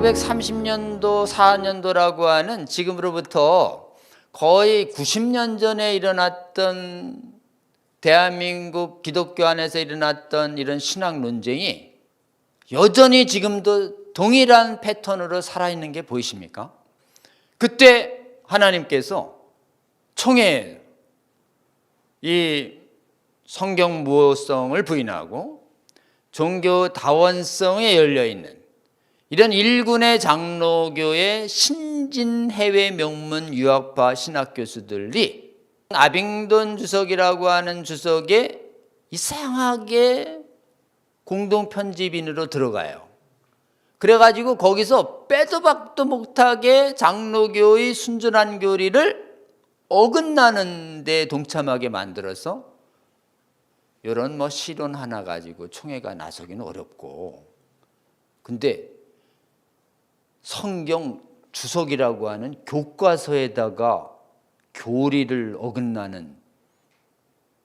1930년도, 4년도라고 하는 지금으로부터 거의 90년 전에 일어났던 대한민국 기독교 안에서 일어났던 이런 신학 논쟁이 여전히 지금도 동일한 패턴으로 살아있는 게 보이십니까? 그때 하나님께서 총회, 이 성경 무호성을 부인하고 종교 다원성에 열려있는 이런 일군의 장로교의 신진 해외 명문 유학파 신학 교수들이 아빙돈 주석이라고 하는 주석에 이상하게 공동 편집인으로 들어가요. 그래가지고 거기서 빼도 박도 못하게 장로교의 순전한 교리를 어긋나는 데 동참하게 만들어서 이런 시론 하나 가지고 총회가 나서기는 어렵고, 근데 성경 주석이라고 하는 교과서에다가 교리를 어긋나는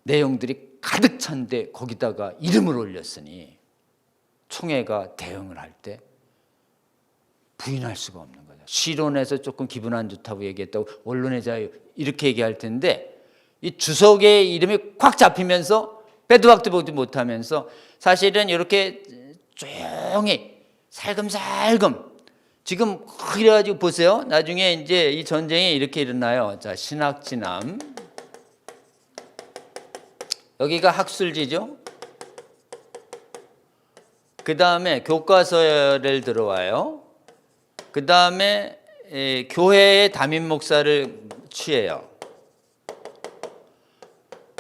내용들이 가득 찬데 거기다가 이름을 올렸으니 총회가 대응을 할 때 부인할 수가 없는 거죠. 시론에서 조금 기분 안 좋다고 얘기했다고 언론의 자유 이렇게 얘기할 텐데, 이 주석의 이름이 꽉 잡히면서 빼도 박도 보지 못하면서 사실은 이렇게 조용히 살금살금 지금 그래가지고 보세요. 나중에 이제 이 전쟁이 이렇게 일어나요. 자, 신학진암. 여기가 학술지죠. 그 다음에 교과서를 들어와요. 그 다음에 교회의 담임 목사를 취해요.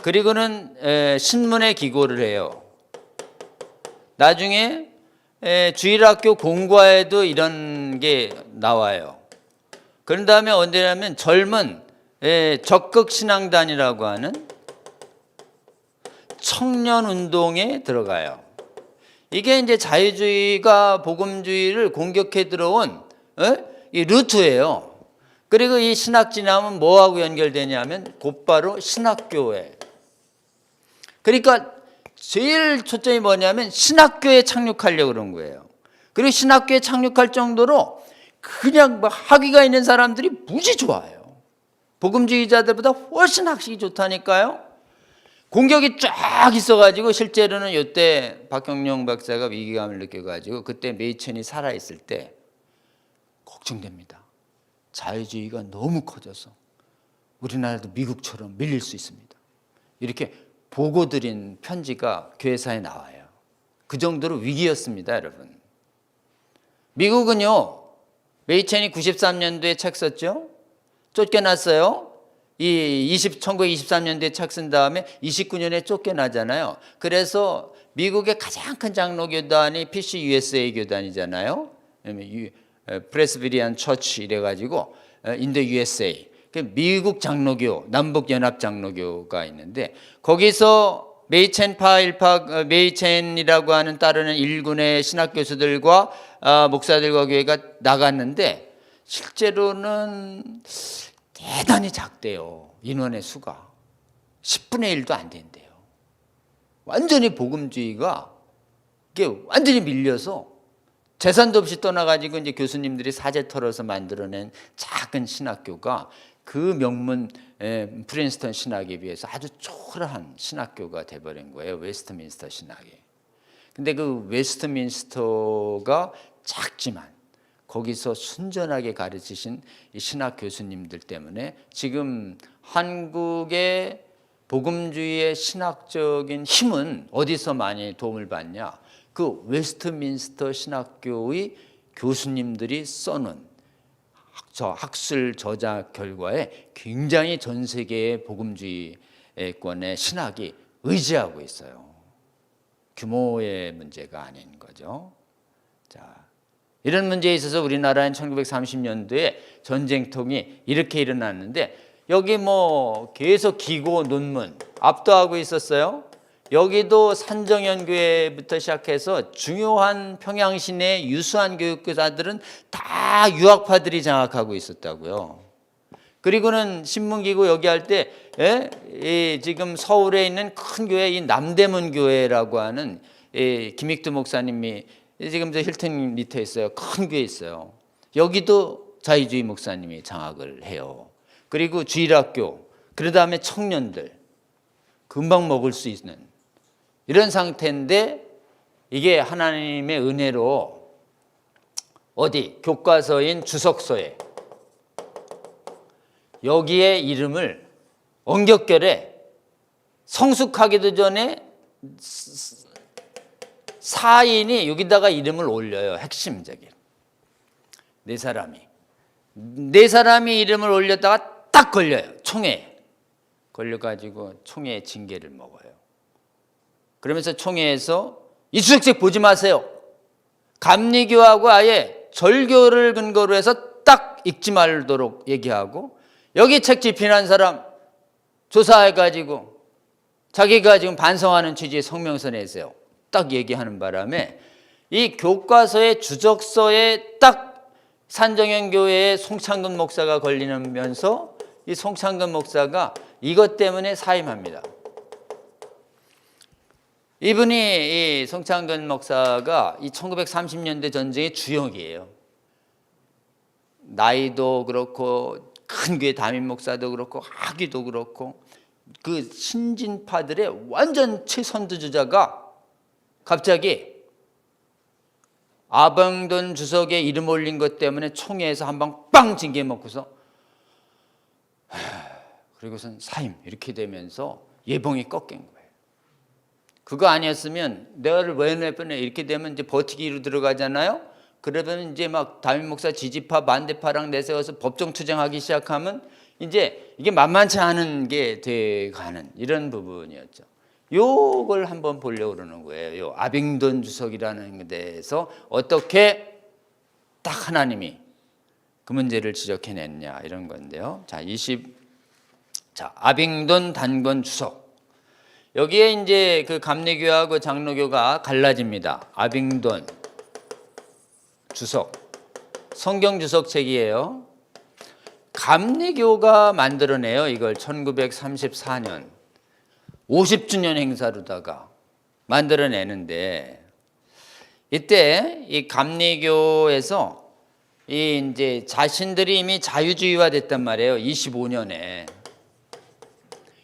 그리고는 신문에 기고를 해요. 나중에 주일학교 공과에도 이런 게 나와요. 그런 다음에 언제냐면 젊은 적극신앙단이라고 하는 청년운동에 들어가요. 이게 이제 자유주의가 복음주의를 공격해 들어온 이 루트예요. 그리고 이 신학진암은 뭐하고 연결되냐면 곧바로 신학교회. 그러니까 제일 초점이 뭐냐면 신학교에 착륙하려고 그런 거예요. 그리고 신학교에 착륙할 정도로 그냥 학위가 있는 사람들이 무지 좋아요. 복음주의자들보다 훨씬 학식이 좋다니까요. 공격이 쫙 있어가지고 실제로는 이때 박경룡 박사가 위기감을 느껴가지고 그때 메이천이 살아있을 때 걱정됩니다. 자유주의가 너무 커져서 우리나라도 미국처럼 밀릴 수 있습니다. 이렇게 보고 드린 편지가 교회사에 나와요. 그 정도로 위기였습니다, 여러분. 미국은요, 메이천이 93년도에 책 썼죠? 쫓겨났어요. 1923년도에 책 쓴 다음에 29년에 쫓겨나잖아요. 그래서 미국의 가장 큰 장로교단이 PCUSA 교단이잖아요. 프레스비리안 처치 이래가지고 인더 USA, 미국 장로교, 남북 연합 장로교가 있는데 거기서 메이첸이라고 하는 따르는 일군의 신학 교수들과 목사들과 교회가 나갔는데 실제로는 대단히 작대요. 인원의 수가 10분의 1도 안 된대요. 완전히 복음주의가 이게 완전히 밀려서 재산도 없이 떠나가지고 이제 교수님들이 사재 털어서 만들어낸 작은 신학교가 그 명문 프린스턴 신학에 비해서 아주 초라한 신학교가 돼버린 거예요. 웨스트민스터 신학이. 근데 그 웨스트민스터가 작지만 거기서 순전하게 가르치신 이 신학 교수님들 때문에 지금 한국의 복음주의의 신학적인 힘은 어디서 많이 도움을 받냐? 그 웨스트민스터 신학교의 교수님들이 써놓은 학술 저작 결과에 굉장히 전 세계의 복음주의권의 신학이 의지하고 있어요. 규모의 문제가 아닌 거죠. 자, 이런 문제에 있어서 우리나라는 1930년도에 전쟁통이 이렇게 일어났는데 여기 계속 기고 논문 압도하고 있었어요. 여기도 산정연교회부터 시작해서 중요한 평양시내 유수한 교육교사들은 다 유학파들이 장악하고 있었다고요. 그리고는 신문기고 여기 할 때 지금 서울에 있는 큰 교회 이 남대문 교회라고 하는 김익두 목사님이 지금 저 힐튼 리터에 있어요. 큰 교회 있어요. 여기도 자유주의 목사님이 장악을 해요. 그리고 주일학교, 그 다음에 청년들 금방 먹을 수 있는 이런 상태인데, 이게 하나님의 은혜로 어디 교과서인 주석서에 여기에 이름을 원격결에 성숙하기도 전에 사인이 여기다가 이름을 올려요. 핵심적인 네 사람이 이름을 올렸다가 딱 걸려요. 총회에 걸려가지고 총회에 징계를 먹어요. 그러면서 총회에서 이 주석책 보지 마세요. 감리교하고 아예 절교를 근거로 해서 딱 읽지 말도록 얘기하고, 여기 책 집필한 사람 조사해가지고 자기가 지금 반성하는 취지의 성명서 내세요. 딱 얘기하는 바람에 이 교과서의 주적서에 딱 산정현 교회의 송창근 목사가 걸리면서 이 송창근 목사가 이것 때문에 사임합니다. 이분이 이 송창근 목사가 이 1930년대 전쟁의 주역이에요. 나이도 그렇고 큰 교회 담임 목사도 그렇고 학위도 그렇고 그 신진파들의 완전 최선두주자가 갑자기 아병돈 주석에 이름 올린 것 때문에 총회에서 한 방 빵 징계 먹고서 그리고선 사임 이렇게 되면서 예봉이 꺾인 거예요. 그거 아니었으면 내가를 왜 내보내 이렇게 되면 이제 버티기로 들어가잖아요. 그러면 이제 막 담임 목사 지지파 반대파랑 내세워서 법정 투쟁하기 시작하면 이제 이게 만만치 않은 게 돼가는 이런 부분이었죠. 요걸 한번 보려고 그러는 거예요. 요 아빙돈 주석이라는 데에서 어떻게 딱 하나님이 그 문제를 지적해냈냐 이런 건데요. 자, 아빙돈 단권 주석. 여기에 이제 그 감리교하고 장로교가 갈라집니다. 아빙돈 주석, 성경 주석책이에요. 감리교가 만들어내요. 이걸 1934년 50주년 행사로다가 만들어내는데, 이때 이 감리교에서 이 이제 자신들이 이미 자유주의화 됐단 말이에요. 25년에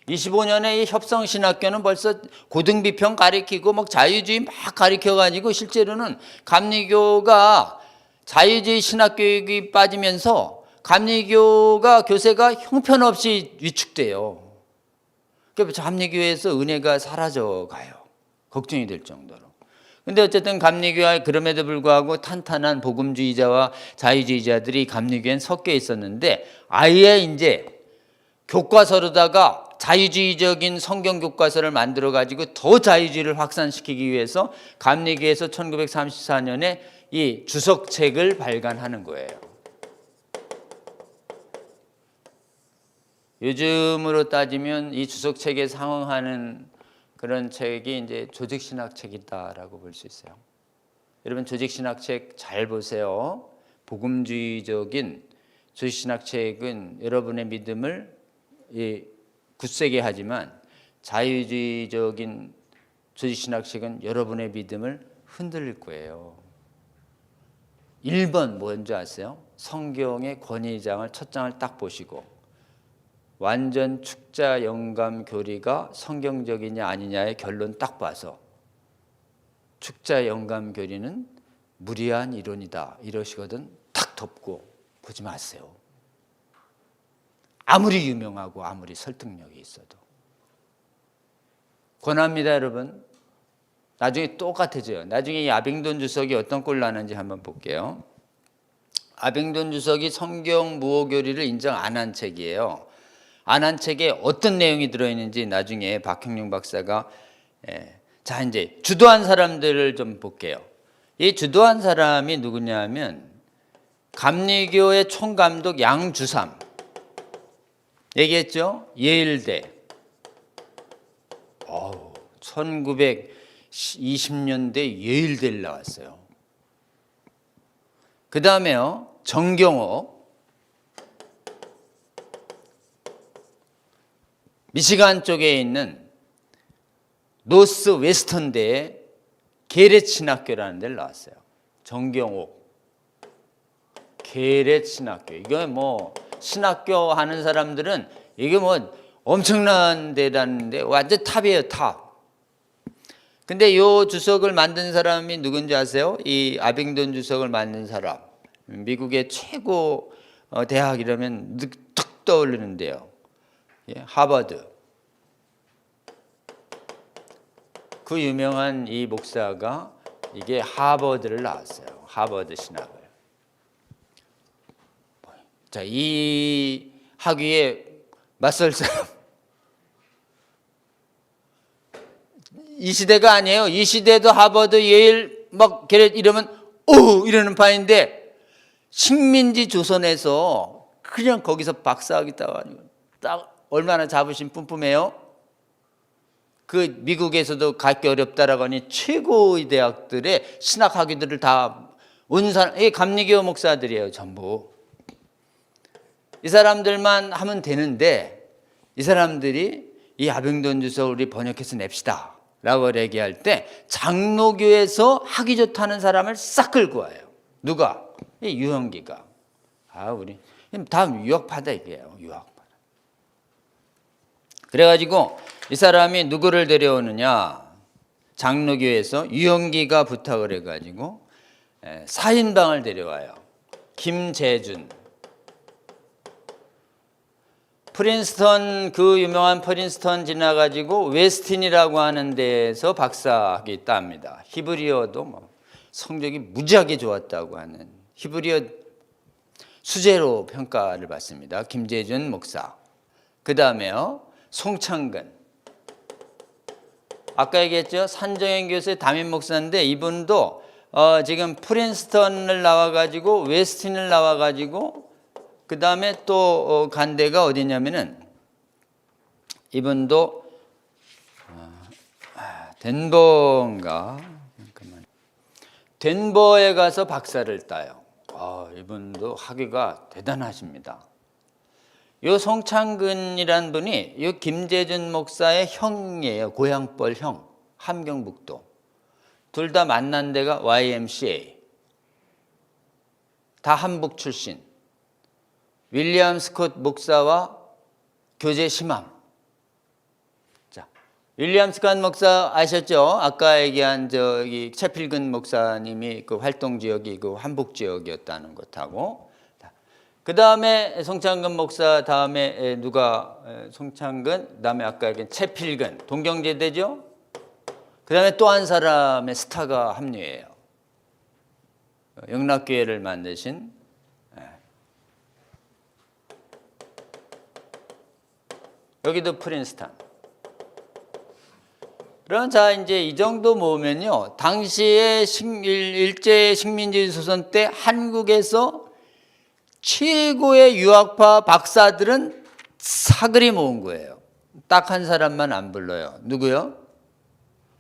이 협성신학교는 벌써 고등비평 가리키고 막 자유주의 막 가리켜가지고 실제로는 감리교가 자유주의 신학교육이 빠지면서 감리교가 교세가 형편없이 위축돼요. 그래서 감리교에서 은혜가 사라져가요. 걱정이 될 정도로. 근데 어쨌든 감리교와 그럼에도 불구하고 탄탄한 복음주의자와 자유주의자들이 감리교엔 섞여 있었는데, 아예 이제 교과서로다가 자유주의적인 성경 교과서를 만들어 가지고 더 자유주의를 확산시키기 위해서 감리교에서 1934년에 이 주석책을 발간하는 거예요. 요즘으로 따지면 이 주석책에 상응하는 그런 책이 이제 조직신학책이다라고 볼 수 있어요. 여러분 조직신학책 잘 보세요. 복음주의적인 조직신학책은 여러분의 믿음을 굳세게 하지만, 자유주의적인 조직신학책은 여러분의 믿음을 흔들릴 거예요. 1번 뭔지 아세요? 성경의 권위장을 첫 장을 딱 보시고 완전 축자 영감 교리가 성경적이냐 아니냐의 결론 딱 봐서 축자 영감 교리는 무리한 이론이다 이러시거든 탁 덮고 보지 마세요. 아무리 유명하고 아무리 설득력이 있어도. 권합니다 여러분. 나중에 똑같아져요. 나중에 이 아빙돈 주석이 어떤 꼴 나는지 한번 볼게요. 아빙돈 주석이 성경 무호교리를 인정 안 한 책이에요. 안 한 책에 어떤 내용이 들어있는지 나중에 박형룡 박사가 자 이제 주도한 사람들을 좀 볼게요. 이 주도한 사람이 누구냐면 감리교의 총감독 양주삼 얘기했죠. 예일대 1920년대 예일대를 나왔어요. 그 다음에요 정경호 미시간 쪽에 있는 노스 웨스턴대의 게레츠 신학교라는 데를 나왔어요. 정경옥, 계렛 신학교. 이거 뭐 신학교 하는 사람들은 이게 뭐 엄청난 데라는데 완전 탑이에요, 탑. 근데 요 주석을 만든 사람이 누군지 아세요? 이 아빙돈 주석을 만든 사람. 미국의 최고 대학이라면 툭 떠오르는데요. 예, 하버드. 그 유명한 이 목사가 이게 하버드를 나왔어요. 하버드 신학을. 자, 이 학위에 맞설 사람. 이 시대가 아니에요. 이 시대도 하버드, 예일 막 이러면 오 이러는 파인데 식민지 조선에서 그냥 거기서 박사학위 따가지고 딱 얼마나 자부심 뿜뿜해요. 그 미국에서도 갖기 어렵다라고 하니 최고의 대학들의 신학 학위들을 다 온 사람, 이 감리교 목사들이에요, 전부. 이 사람들만 하면 되는데 이 사람들이 이 아빙돈 주석을 우리 번역해서 냅시다 라고 얘기할 때 장로교에서 하기 좋다는 사람을 싹 끌고 와요. 누가? 이 유형기가. 아, 우리 다음 유학파다 이게요. 유학파. 그래가지고 이 사람이 누구를 데려오느냐? 장로교에서 유형기가 부탁을 해가지고 4인방을 데려와요. 김재준. 프린스턴, 그 유명한 프린스턴 지나가지고 웨스틴이라고 하는 데에서 박사학위 땁니다. 히브리어도 뭐 성적이 무지하게 좋았다고 하는 히브리어 수재로 평가를 받습니다. 김재준 목사. 그 다음에요, 송창근. 아까 얘기했죠. 산정현 교수의 담임 목사인데 이분도 지금 프린스턴을 나와가지고 웨스틴을 나와가지고 그 다음에 또 간 데가 어디냐면은 이분도 덴버인가? 덴버에 가서 박사를 따요. 이분도 학위가 대단하십니다. 요 송창근이란 분이 요 김재준 목사의 형이에요. 고향뻘 형, 함경북도. 둘 다 만난 데가 YMCA. 다 한북 출신. 윌리엄 스콧 목사와 교제 심함. 자, 윌리엄 스콧 목사 아셨죠? 아까 얘기한 저기 채필근 목사님이 그 활동 지역이 그 한북 지역이었다는 것하고, 그 다음에 송창근 목사 다음에 누가 송창근, 그 다음에 아까 얘기한 채필근 동경제대죠? 그 다음에 또 한 사람의 스타가 합류해요. 영락교회를 만드신 여기도 프린스턴. 그럼 자 이제 이 정도 모으면요, 당시에 일제 식민지 조선 때 한국에서 최고의 유학파 박사들은 사그리 모은 거예요. 딱 한 사람만 안 불러요. 누구요?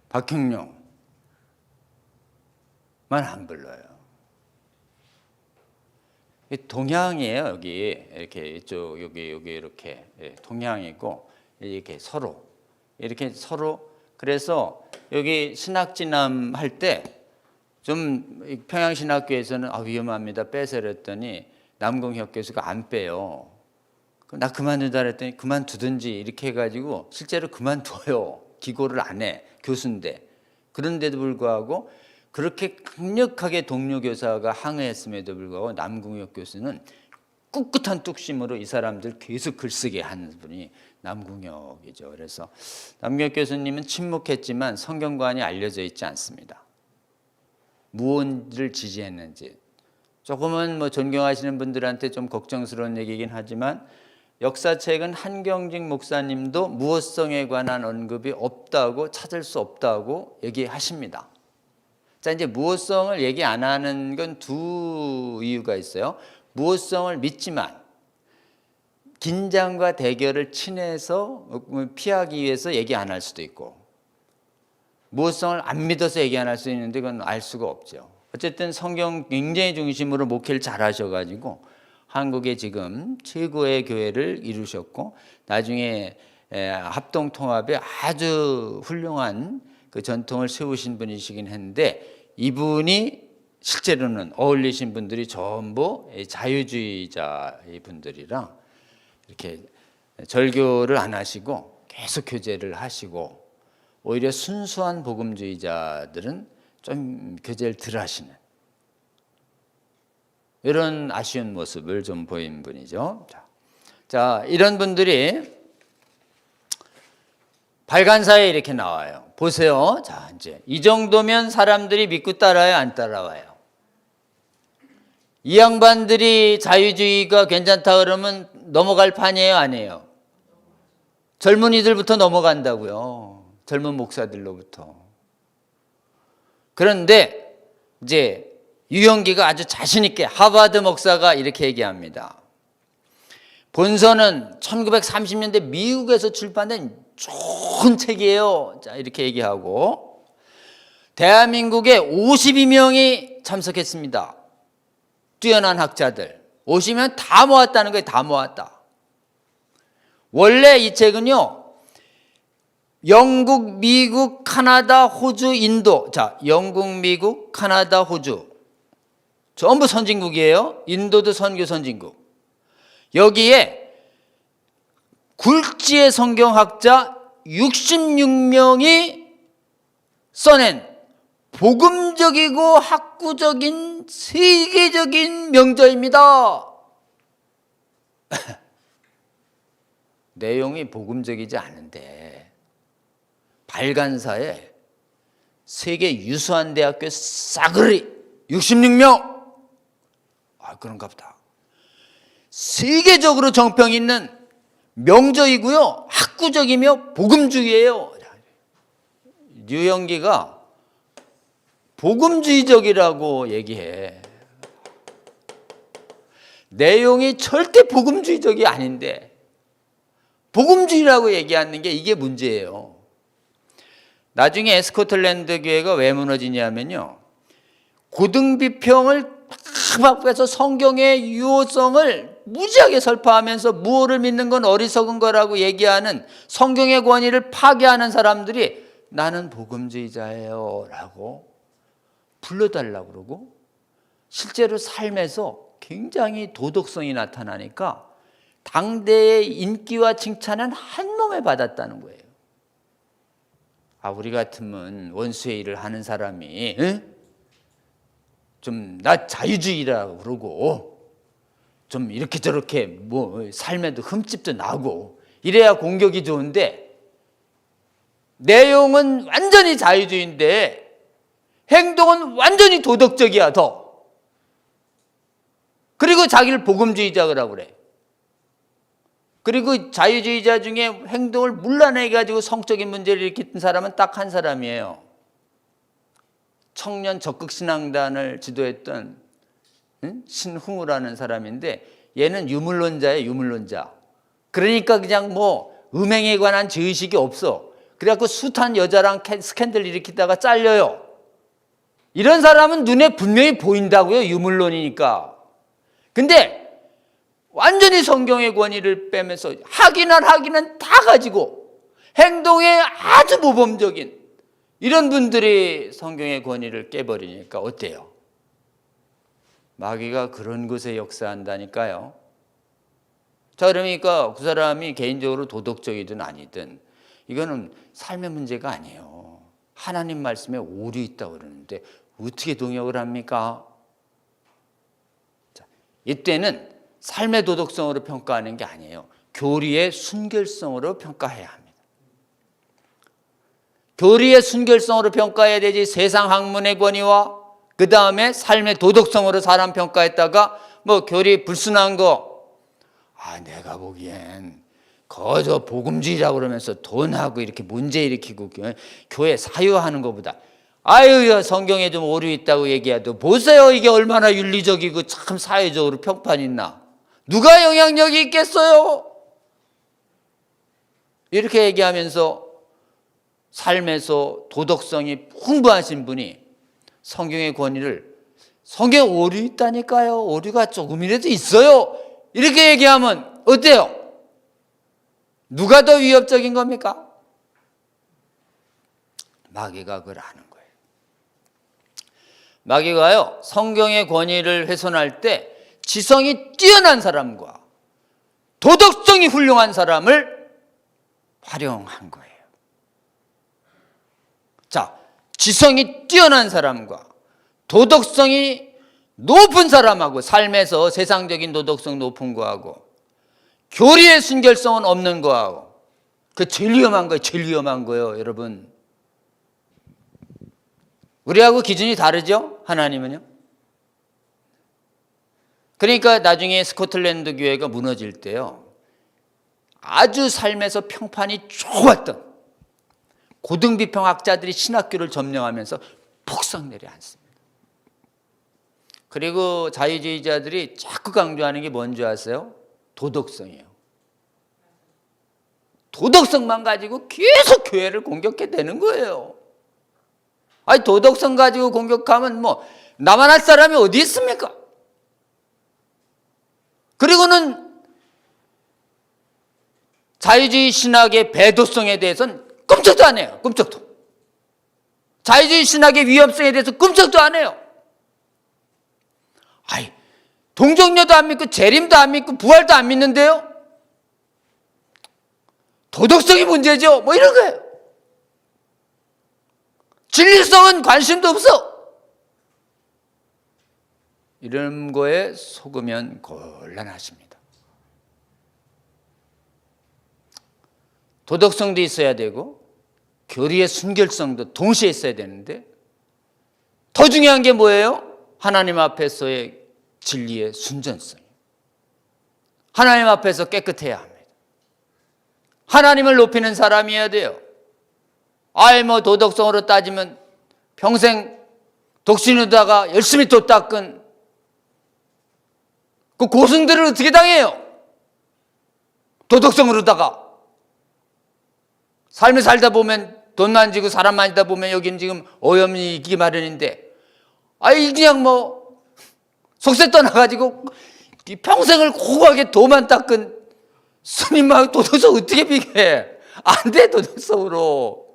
박형룡만 안 불러요. 동양이에요. 여기 이렇게 이쪽 여기 이렇게 동양이고 이렇게 서로 그래서 여기 신학진암 할 때 좀 평양신학교에서는 위험합니다 빼세요 그랬더니 남궁혁 교수가 안 빼요. 나 그만두다 그랬더니 그만두든지 이렇게 해가지고 실제로 그만둬요. 기고를 안 해. 교수인데. 그런데도 불구하고 그렇게 강력하게 동료 교사가 항의했음에도 불구하고 남궁혁 교수는 꿋꿋한 뚝심으로 이 사람들 계속 글쓰게 하는 분이 남궁혁이죠. 그래서 남궁혁 교수님은 침묵했지만 성경관이 알려져 있지 않습니다. 무엇을 지지했는지. 조금은 뭐 존경하시는 분들한테 좀 걱정스러운 얘기긴 하지만 역사책은 한경직 목사님도 무엇성에 관한 언급이 없다고, 찾을 수 없다고 얘기하십니다. 자, 이제 무엇성을 얘기 안 하는 건 두 이유가 있어요. 무엇성을 믿지만 긴장과 대결을 친해서 피하기 위해서 얘기 안 할 수도 있고, 무엇성을 안 믿어서 얘기 안 할 수 있는데 그건 알 수가 없죠. 어쨌든 성경 굉장히 중심으로 목회를 잘 하셔가지고 한국에 지금 최고의 교회를 이루셨고 나중에 합동통합에 아주 훌륭한 그 전통을 세우신 분이시긴 했는데 이분이 실제로는 어울리신 분들이 전부 자유주의자 분들이라 이렇게 절교를 안 하시고 계속 교제를 하시고, 오히려 순수한 복음주의자들은 좀 교제를 덜 하시는 이런 아쉬운 모습을 좀 보인 분이죠. 자, 이런 분들이 발간사에 이렇게 나와요. 보세요. 자, 이제 이 정도면 사람들이 믿고 따라와요, 안 따라와요? 이 양반들이 자유주의가 괜찮다 그러면 넘어갈 판이에요, 아니에요? 젊은이들부터 넘어간다고요. 젊은 목사들로부터. 그런데 이제 유형기가 아주 자신 있게, 하버드 목사가 이렇게 얘기합니다. 본서는 1930년대 미국에서 출판된 좋은 책이에요. 자, 이렇게 얘기하고, 대한민국에 52명이 참석했습니다. 뛰어난 학자들 50명 다 모았다는 거예요. 다 모았다. 원래 이 책은요, 영국, 미국, 카나다, 호주, 인도. 자, 영국, 미국, 카나다, 호주 전부 선진국이에요. 인도도 선교 선진국. 여기에 굴지의 성경학자 66명이 써낸 복음적이고 학구적인 세계적인 명저입니다. 내용이 복음적이지 않은데 발간사에 세계 유수한 대학교 싸그리 66명. 그런가 보다. 세계적으로 정평 있는 명저이고요, 학구적이며 복음주의예요. 유형기가 복음주의적이라고 얘기해. 내용이 절대 복음주의적이 아닌데 복음주의라고 얘기하는 게 이게 문제예요. 나중에 스코틀랜드 교회가 왜 무너지냐면요, 고등비평을 막 빼서 성경의 유효성을 무지하게 설파하면서 무엇을 믿는 건 어리석은 거라고 얘기하는, 성경의 권위를 파괴하는 사람들이 나는 복음주의자예요 라고 불러달라고 그러고, 실제로 삶에서 굉장히 도덕성이 나타나니까 당대의 인기와 칭찬은 한 몸에 받았다는 거예요. 우리 같으면 원수의 일을 하는 사람이 좀 나 자유주의라고 그러고 좀 이렇게 저렇게 뭐 삶에도 흠집도 나고 이래야 공격이 좋은데, 내용은 완전히 자유주의인데 행동은 완전히 도덕적이야 더. 그리고 자기를 복음주의자라고 그래. 그리고 자유주의자 중에 행동을 문란해가지고 성적인 문제를 일으킨 사람은 딱 한 사람이에요. 청년 적극신앙단을 지도했던 신흥우라는 사람인데, 얘는 유물론자예요. 유물론자. 그러니까 그냥 뭐 음행에 관한 죄의식이 없어. 그래갖고 숱한 여자랑 스캔들 일으키다가 잘려요. 이런 사람은 눈에 분명히 보인다고요, 유물론이니까. 근데 완전히 성경의 권위를 빼면서 하기는 다 가지고 행동에 아주 모범적인 이런 분들이 성경의 권위를 깨버리니까 어때요? 마귀가 그런 곳에 역사한다니까요. 자, 그러니까 그 사람이 개인적으로 도덕적이든 아니든 이거는 삶의 문제가 아니에요. 하나님 말씀에 오류 있다고 그러는데 어떻게 동역을 합니까? 자, 이때는 삶의 도덕성으로 평가하는 게 아니에요. 교리의 순결성으로 평가해야 합니다. 교리의 순결성으로 평가해야 되지, 세상 학문의 권위와 그 다음에 삶의 도덕성으로 사람 평가했다가 뭐 교리 불순한 거, 내가 보기엔 거저 복음주의라고 그러면서 돈하고 이렇게 문제 일으키고 교회 사유하는 것보다 성경에 좀 오류 있다고 얘기해도 보세요, 이게 얼마나 윤리적이고 참 사회적으로 평판 있나. 누가 영향력이 있겠어요? 이렇게 얘기하면서 삶에서 도덕성이 풍부하신 분이 성경의 권위를, 성경에 오류 있다니까요, 오류가 조금이라도 있어요, 이렇게 얘기하면 어때요? 누가 더 위협적인 겁니까? 마귀가 그걸 아는 거예요. 마귀가요, 성경의 권위를 훼손할 때 지성이 뛰어난 사람과 도덕성이 훌륭한 사람을 활용한 거예요. 자, 지성이 뛰어난 사람과 도덕성이 높은 사람하고, 삶에서 세상적인 도덕성 높은 거하고 교리의 순결성은 없는 거하고, 그 제일 위험한 거예요. 제일 위험한 거예요, 여러분. 우리하고 기준이 다르죠? 하나님은요. 그러니까 나중에 스코틀랜드 교회가 무너질 때요, 아주 삶에서 평판이 좋았던 고등비평학자들이 신학교를 점령하면서 폭삭 내려앉습니다. 그리고 자유주의자들이 자꾸 강조하는 게 뭔지 아세요? 도덕성이에요. 도덕성만 가지고 계속 교회를 공격해 대는 거예요. 아니, 도덕성 가지고 공격하면 뭐 나만 할 사람이 어디 있습니까? 그리고는 자유주의 신학의 배도성에 대해서는 끔찍도 안 해요. 끔찍도. 자유주의 신학의 위험성에 대해서 끔찍도 안 해요. 아이, 동정녀도 안 믿고 재림도 안 믿고 부활도 안 믿는데요, 도덕성이 문제죠, 뭐 이런 거예요. 진리성은 관심도 없어. 이런 거에 속으면 곤란하십니다. 도덕성도 있어야 되고 교리의 순결성도 동시에 있어야 되는데, 더 중요한 게 뭐예요? 하나님 앞에서의 진리의 순전성. 하나님 앞에서 깨끗해야 합니다. 하나님을 높이는 사람이어야 돼요. 아예 뭐 도덕성으로 따지면 평생 독신하다가 열심히 도 닦은 그 고승들을 어떻게 당해요? 도덕성으로다가. 삶을 살다 보면, 돈 만지고 사람 만지다 보면 여긴 지금 오염이 있기 마련인데, 아이 그냥 뭐 속세 떠나가지고 평생을 고고하게 도만 닦은 스님하고 도덕성 어떻게 비교해? 안 돼, 도덕성으로.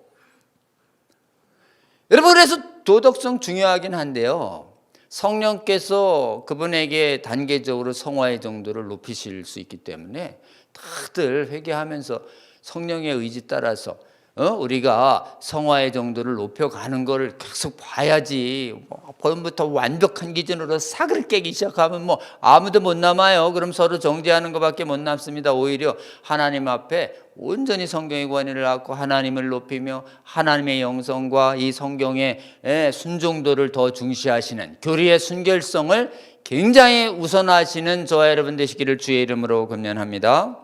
여러분, 그래서 도덕성 중요하긴 한데요, 성령께서 그분에게 단계적으로 성화의 정도를 높이실 수 있기 때문에 다들 회개하면서 성령의 의지 따라서 우리가 성화의 정도를 높여가는 거를 계속 봐야지. 본부터 완벽한 기준으로 삭을 깨기 시작하면 뭐 아무도 못 남아요. 그럼 서로 정죄하는 것밖에 못 남습니다. 오히려 하나님 앞에 온전히 성경의 권위를 갖고 하나님을 높이며 하나님의 영성과 이 성경의 순종도를 더 중시하시는, 교리의 순결성을 굉장히 우선하시는 저와 여러분 되시기를 주의 이름으로 권면합니다.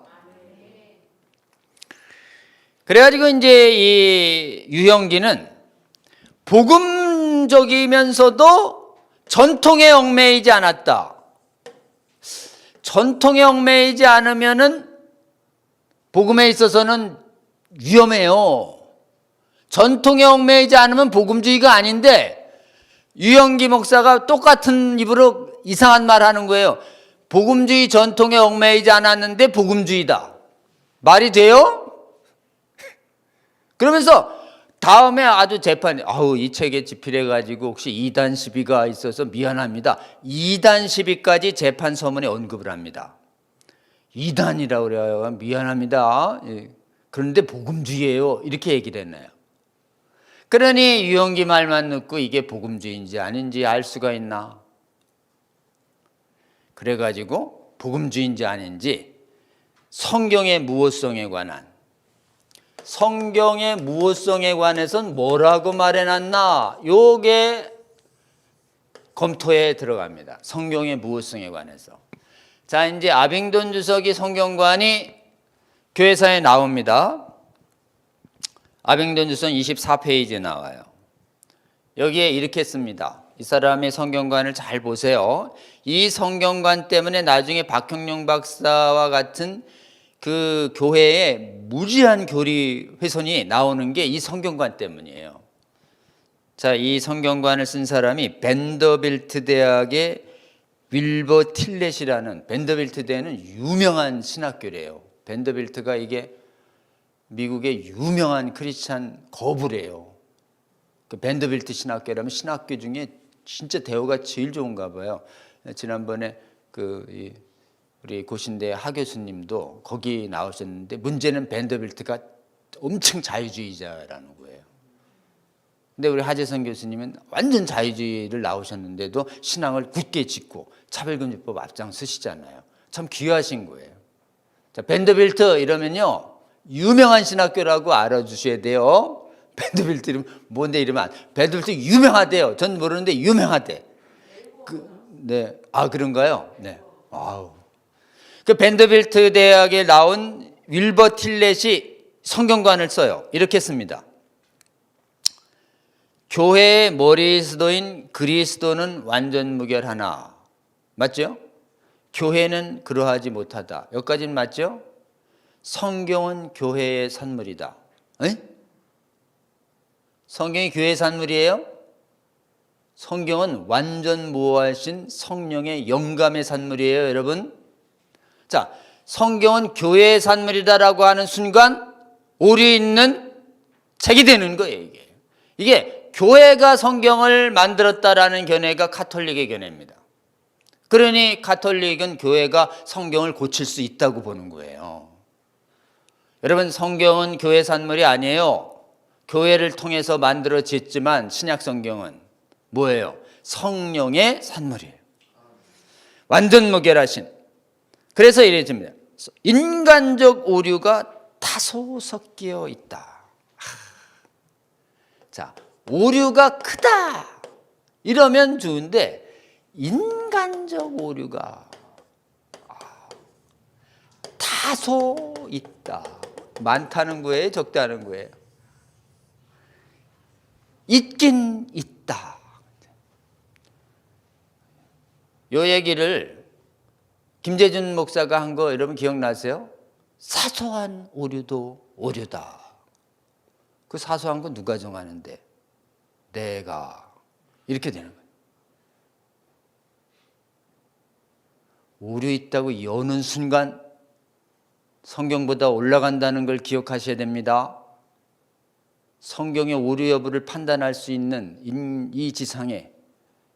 그래가지고 이제 이 유형기는 복음적이면서도 전통에 얽매이지 않았다. 전통에 얽매이지 않으면은 복음에 있어서는 위험해요. 전통에 얽매이지 않으면 복음주의가 아닌데, 유형기 목사가 똑같은 입으로 이상한 말 하는 거예요. 복음주의 전통에 얽매이지 않았는데 복음주의다. 말이 돼요? 그러면서 다음에 아주 재판이, 이 책에 집필해가지고 혹시 이단 시비가 있어서 미안합니다. 이단 시비까지 재판 서문에 언급을 합니다. 이단이라고 그래요. 미안합니다. 그런데 복음주의예요. 이렇게 얘기를 했나요? 그러니 유형기 말만 듣고 이게 복음주의인지 아닌지 알 수가 있나? 그래가지고 복음주의인지 아닌지 성경의 무호성에 관한, 성경의 무호성에 관해서는 뭐라고 말해놨나? 요게 검토에 들어갑니다. 성경의 무호성에 관해서. 자, 이제 아빙돈 주석이 성경관이 교회사에 나옵니다. 아빙돈 주석 24페이지에 나와요. 여기에 이렇게 씁니다. 이 사람의 성경관을 잘 보세요. 이 성경관 때문에 나중에 박형룡 박사와 같은 그 교회에 무지한 교리 훼손이 나오는 게 이 성경관 때문이에요. 자, 이 성경관을 쓴 사람이 벤더빌트 대학의 윌버 틸렛이라는, 벤더빌트 대는 유명한 신학교래요. 벤더빌트가 이게 미국의 유명한 크리스찬 거부래요. 그 벤더빌트 신학교라면 신학교 중에 진짜 대우가 제일 좋은가 봐요. 지난번에 우리 고신대 하 교수님도 거기 나오셨는데 문제는 벤더빌트가 엄청 자유주의자라는 거예요. 근데 우리 하재선 교수님은 완전 자유주의를 나오셨는데도 신앙을 굳게 짓고 차별금지법 앞장서시잖아요. 참 귀하신 거예요. 자, 벤더빌트 이러면요 유명한 신학교라고 알아주셔야 돼요. 벤더빌트 이름 뭔데 이러면 벤더빌트 유명하대요. 전 모르는데 유명하대. 네, 그런가요? 네. 아우. 그 벤더빌트 대학에 나온 윌버 틸렛이 성경관을 써요. 이렇게 씁니다. 교회의 머리수도인 그리스도는 완전 무결하나. 맞죠? 교회는 그러하지 못하다. 여기까지는 맞죠? 성경은 교회의 산물이다. 에? 성경이 교회의 산물이에요? 성경은 완전 무효하신 성령의 영감의 산물이에요, 여러분. 자, 성경은 교회의 산물이다라고 하는 순간 오류 있는 책이 되는 거예요, 이게 교회가 성경을 만들었다라는 견해가 가톨릭의 견해입니다. 그러니 가톨릭은 교회가 성경을 고칠 수 있다고 보는 거예요. 여러분, 성경은 교회 산물이 아니에요. 교회를 통해서 만들어졌지만 신약 성경은 뭐예요? 성령의 산물이에요. 완전 무결하신. 그래서 이래집니다. 인간적 오류가 다소 섞여 있다. 자, 오류가 크다 이러면 좋은데 인간적 오류가 다소 있다. 많다는 거예요? 적다는 거예요? 있긴 있다. 요 얘기를 김재준 목사가 한 거 여러분 기억나세요? 사소한 오류도 오류다. 그 사소한 거 누가 정하는데? 내가. 이렇게 되는 거예요. 오류 있다고 여는 순간 성경보다 올라간다는 걸 기억하셔야 됩니다. 성경의 오류 여부를 판단할 수 있는 이 지상에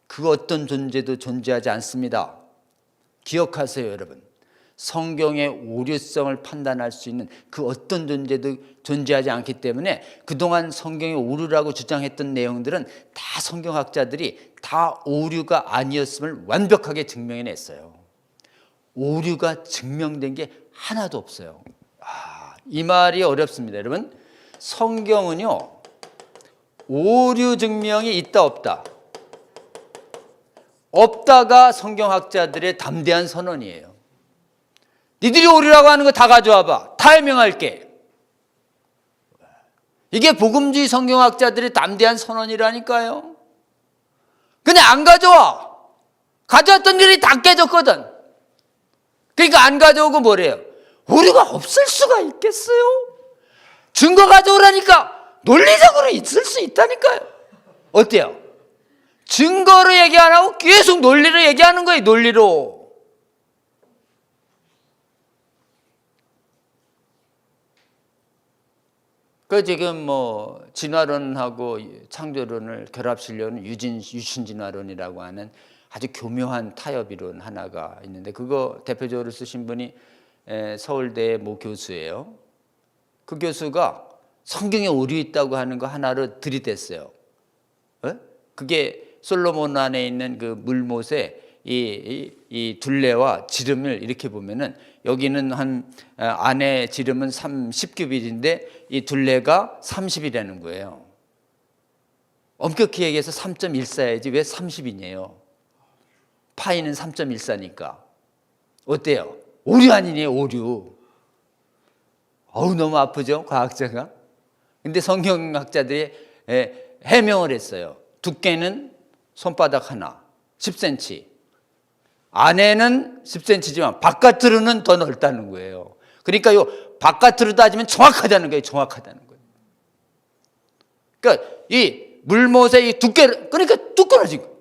그 어떤 존재도 존재하지 않습니다. 기억하세요, 여러분. 성경의 오류성을 판단할 수 있는 그 어떤 존재도 존재하지 않기 때문에 그동안 성경의 오류라고 주장했던 내용들은 다 성경학자들이 다 오류가 아니었음을 완벽하게 증명해냈어요. 오류가 증명된 게 하나도 없어요. 이 말이 어렵습니다, 여러분. 성경은요, 오류 증명이 있다 없다. 없다가 성경학자들의 담대한 선언이에요. 니들이 오류라고 하는 거 다 가져와봐. 다 해명할게. 이게 복음주의 성경학자들의 담대한 선언이라니까요. 근데 안 가져와. 가져왔던 일이 다 깨졌거든. 그러니까 안 가져오고 뭐래요? 오류가 없을 수가 있겠어요? 증거 가져오라니까 논리적으로 있을 수 있다니까요. 어때요? 증거로 얘기 안 하고 계속 논리로 얘기하는 거예요. 논리로. 그 지금 뭐 진화론하고 창조론을 결합시려는 유신진화론이라고 하는 아주 교묘한 타협이론 하나가 있는데 그거 대표적으로 쓰신 분이 서울대의 모 교수예요. 그 교수가 성경에 오류 있다고 하는 거 하나로 들이댔어요. 그게 솔로몬 안에 있는 그 물못에 이 둘레와 지름을 이렇게 보면은 여기는 한 안에 지름은 10규빗인데 이 둘레가 30이라는 거예요. 엄격히 얘기해서 3.14야지 왜 30이냐요. 파이는 3.14니까. 어때요? 오류 아니네요, 오류. 너무 아프죠, 과학자가. 근데 성경학자들이 해명을 했어요. 두께는 손바닥 하나, 10cm. 안에는 10cm지만 바깥으로는 더 넓다는 거예요. 그러니까 요 바깥으로 따지면 정확하다는 거예요. 정확하다는 거예요. 그러니까 이 물못의 이 두께를 그러니까 뚝 끊어진 거예요.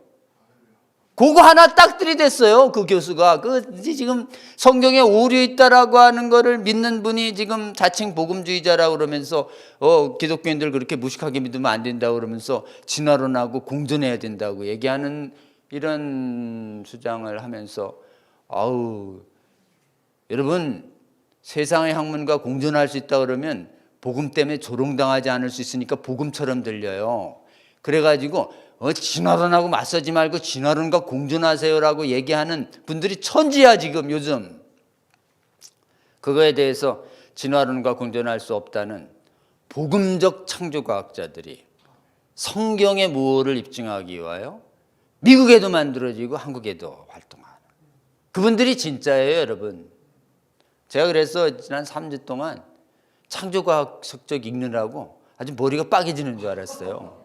그거 하나 딱 들이댔어요. 그 교수가. 지금 성경에 오류 있다라고 하는 거를 믿는 분이 지금 자칭 복음주의자라고 그러면서 기독교인들 그렇게 무식하게 믿으면 안 된다고 그러면서 진화론하고 공존해야 된다고 얘기하는 이런 주장을 하면서 여러분 세상의 학문과 공존할 수 있다 그러면 복음 때문에 조롱당하지 않을 수 있으니까 복음처럼 들려요. 그래가지고 진화론하고 맞서지 말고 진화론과 공존하세요라고 얘기하는 분들이 천지야 지금 요즘. 그거에 대해서 진화론과 공존할 수 없다는 복음적 창조과학자들이 성경의 무엇을 입증하기 위하여 미국에도 만들어지고 한국에도 활동하는 그분들이 진짜예요 여러분. 제가 그래서 지난 3주 동안 창조과학 석적 읽느라고 아주 머리가 빠개지는 줄 알았어요.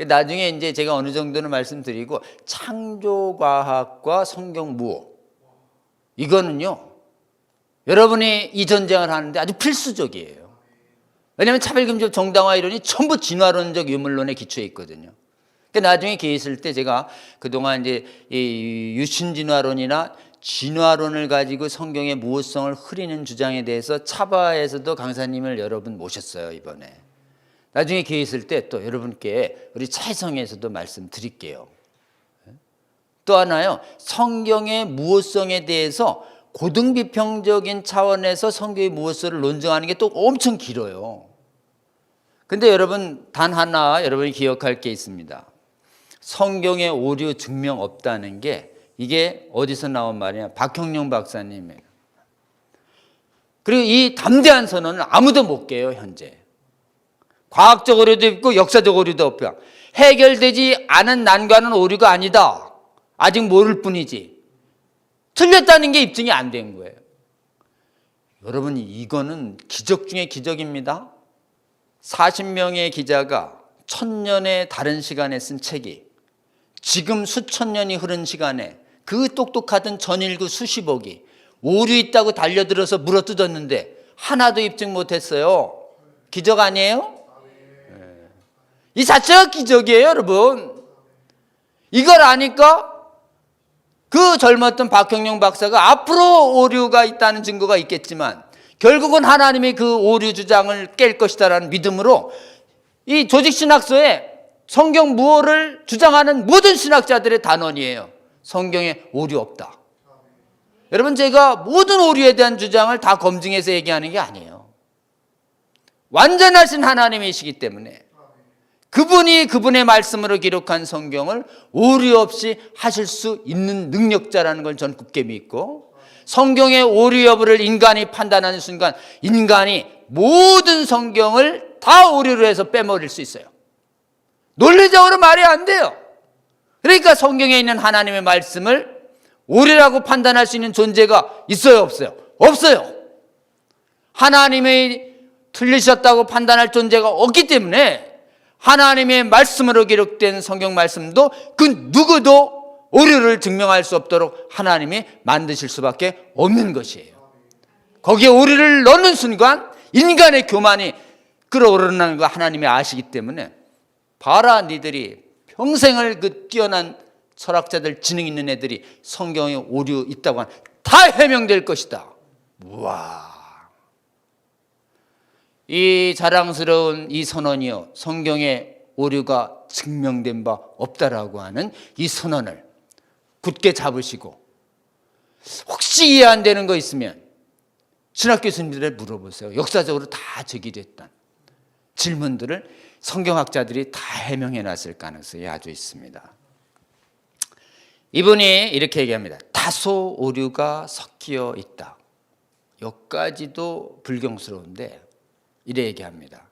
나중에 이제 제가 어느 정도는 말씀드리고 창조과학과 성경무호 이거는요 여러분이 이 전쟁을 하는데 아주 필수적이에요. 왜냐하면 차별금지법 정당화 이론이 전부 진화론적 유물론에 기초해 있거든요. 나중에 기회 있을 때 제가 그동안 이제 이 유신진화론이나 진화론을 가지고 성경의 무호성을 흐리는 주장에 대해서 차바에서도 강사님을 여러분 모셨어요 이번에. 나중에 기회 있을 때 또 여러분께 우리 차이성에서도 말씀드릴게요. 또 하나요. 성경의 무호성에 대해서 고등비평적인 차원에서 성경의 무호성을 논증하는 게 또 엄청 길어요. 근데 여러분 단 하나 여러분이 기억할 게 있습니다. 성경의 오류 증명 없다는 게 이게 어디서 나온 말이냐. 박형룡 박사님이에요. 그리고 이 담대한 선언은 아무도 못 깨요 현재. 과학적 오류도 있고 역사적 오류도 없고요. 해결되지 않은 난관은 오류가 아니다. 아직 모를 뿐이지. 틀렸다는 게 입증이 안 된 거예요. 여러분 이거는 기적 중에 기적입니다. 40명의 기자가 1000년의 다른 시간에 쓴 책이 지금 수천 년이 흐른 시간에 그 똑똑하던 전일구 수십억이 오류 있다고 달려들어서 물어뜯었는데 하나도 입증 못했어요. 기적 아니에요? 이 자체가 기적이에요 여러분. 이걸 아니까 그 젊었던 박형룡 박사가 앞으로 오류가 있다는 증거가 있겠지만 결국은 하나님이 그 오류 주장을 깰 것이다라는 믿음으로 이 조직신학서에 성경 무호를 주장하는 모든 신학자들의 단언이에요. 성경에 오류 없다. 여러분 제가 모든 오류에 대한 주장을 다 검증해서 얘기하는 게 아니에요. 완전하신 하나님이시기 때문에 그분이 그분의 말씀으로 기록한 성경을 오류 없이 하실 수 있는 능력자라는 걸 전 굳게 믿고 성경의 오류 여부를 인간이 판단하는 순간 인간이 모든 성경을 다 오류로 해서 빼버릴 수 있어요. 논리적으로 말이 안 돼요. 그러니까 성경에 있는 하나님의 말씀을 오류라고 판단할 수 있는 존재가 있어요 없어요? 없어요. 하나님이 틀리셨다고 판단할 존재가 없기 때문에 하나님의 말씀으로 기록된 성경 말씀도 그 누구도 오류를 증명할 수 없도록 하나님이 만드실 수밖에 없는 것이에요. 거기에 오류를 넣는 순간 인간의 교만이 끌어오르는 거 하나님이 아시기 때문에 봐라 니들이 평생을 그 뛰어난 철학자들 지능 있는 애들이 성경에 오류 있다고 하면 다 해명될 것이다. 우와. 이 자랑스러운 이 선언이요 성경에 오류가 증명된 바 없다라고 하는 이 선언을 굳게 잡으시고 혹시 이해 안 되는 거 있으면 신학 교수님들에 물어보세요. 역사적으로 다 제기됐던 질문들을 성경학자들이 다 해명해 놨을 가능성이 아주 있습니다. 이분이 이렇게 얘기합니다. 다소 오류가 섞여 있다. 여기까지도 불경스러운데 이래 얘기합니다.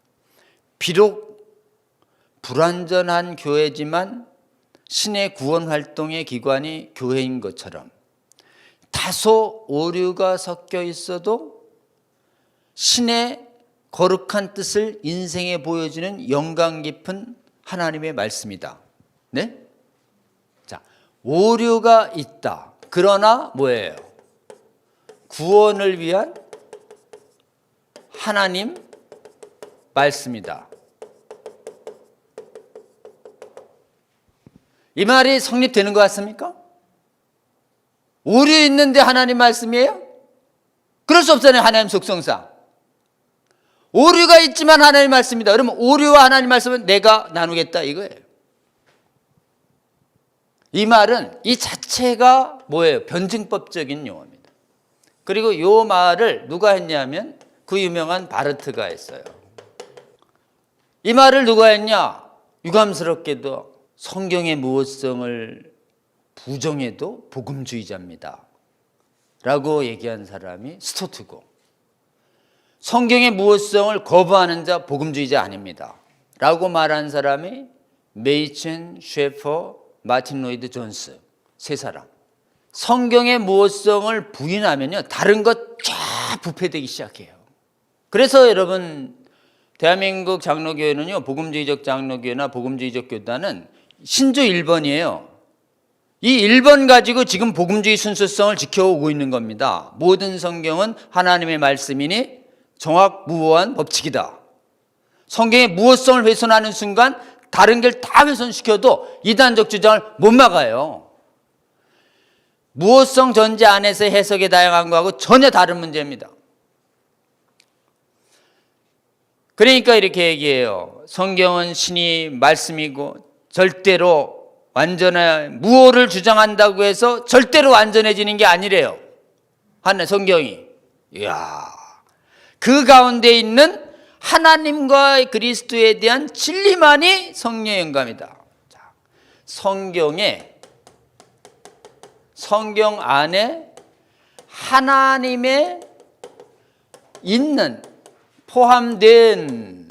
비록 불완전한 교회지만 신의 구원 활동의 기관이 교회인 것처럼 다소 오류가 섞여 있어도 신의 거룩한 뜻을 인생에 보여주는 영광 깊은 하나님의 말씀이다. 네? 자, 오류가 있다. 그러나 뭐예요? 구원을 위한 하나님 말씀이다. 이 말이 성립되는 것 같습니까? 오류 있는데 하나님 말씀이에요? 그럴 수 없잖아요. 하나님 속성상. 오류가 있지만 하나님 말씀이다. 그러면 오류와 하나님 말씀은 내가 나누겠다 이거예요. 이 말은 이 자체가 뭐예요? 변증법적인 용어입니다. 그리고 이 말을 누가 했냐면 그 유명한 바르트가 했어요. 이 말을 누가 했냐? 유감스럽게도 성경의 무호성을 부정해도 복음주의자입니다 라고 얘기한 사람이 스토트고, 성경의 무호성을 거부하는 자 복음주의자 아닙니다 라고 말한 사람이 메이첸, 셰퍼, 마틴 로이드 존스, 세 사람. 성경의 무호성을 부인하면요 다른 것 쫙 부패되기 시작해요. 그래서 여러분 대한민국 장로교회는요, 복음주의적 장로교회나 복음주의적 교단은 신조 1번이에요. 이 1번 가지고 지금 복음주의 순수성을 지켜오고 있는 겁니다. 모든 성경은 하나님의 말씀이니 정확무오한 법칙이다. 성경의 무호성을 훼손하는 순간 다른 걸 다 훼손시켜도 이단적 주장을 못 막아요. 무호성 전제 안에서 해석의 다양한 거하고 전혀 다른 문제입니다. 그러니까 이렇게 얘기해요. 성경은 신이 말씀이고 절대로 완전한 무호를 주장한다고 해서 절대로 완전해지는 게 아니래요. 하나 성경이. 이야. 그 가운데 있는 하나님과 그리스도에 대한 진리만이 성령의 영감이다. 자, 성경 안에 하나님의 있는 포함된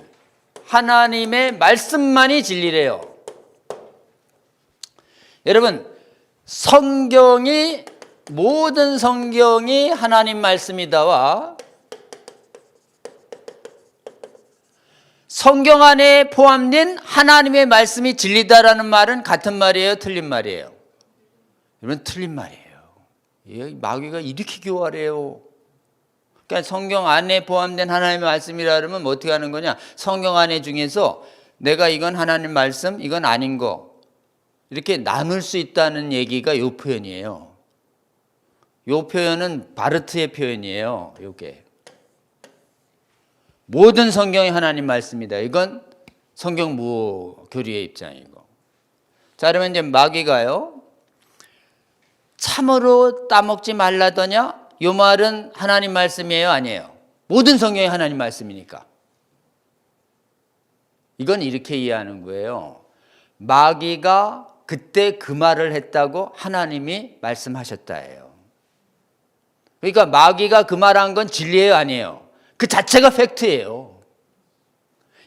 하나님의 말씀만이 진리래요. 여러분, 모든 성경이 하나님 말씀이다와 성경 안에 포함된 하나님의 말씀이 진리다라는 말은 같은 말이에요? 틀린 말이에요? 여러분, 틀린 말이에요. 마귀가 이렇게 교활해요. 그러니까 성경 안에 포함된 하나님의 말씀이라 그러면 뭐 어떻게 하는 거냐? 성경 안에 중에서 내가 이건 하나님 말씀, 이건 아닌 거 이렇게 나눌 수 있다는 얘기가 이 표현이에요. 이 표현은 바르트의 표현이에요. 이게 모든 성경이 하나님 말씀이다. 이건 성경 무호 교리의 입장이고. 자, 그러면 이제 마귀가요, 참으로 따먹지 말라더냐? 이 말은 하나님 말씀이에요? 아니에요? 모든 성경이 하나님 말씀이니까. 이건 이렇게 이해하는 거예요. 마귀가 그때 그 말을 했다고 하나님이 말씀하셨다예요. 그러니까 마귀가 그 말한 건 진리예요? 아니에요? 그 자체가 팩트예요.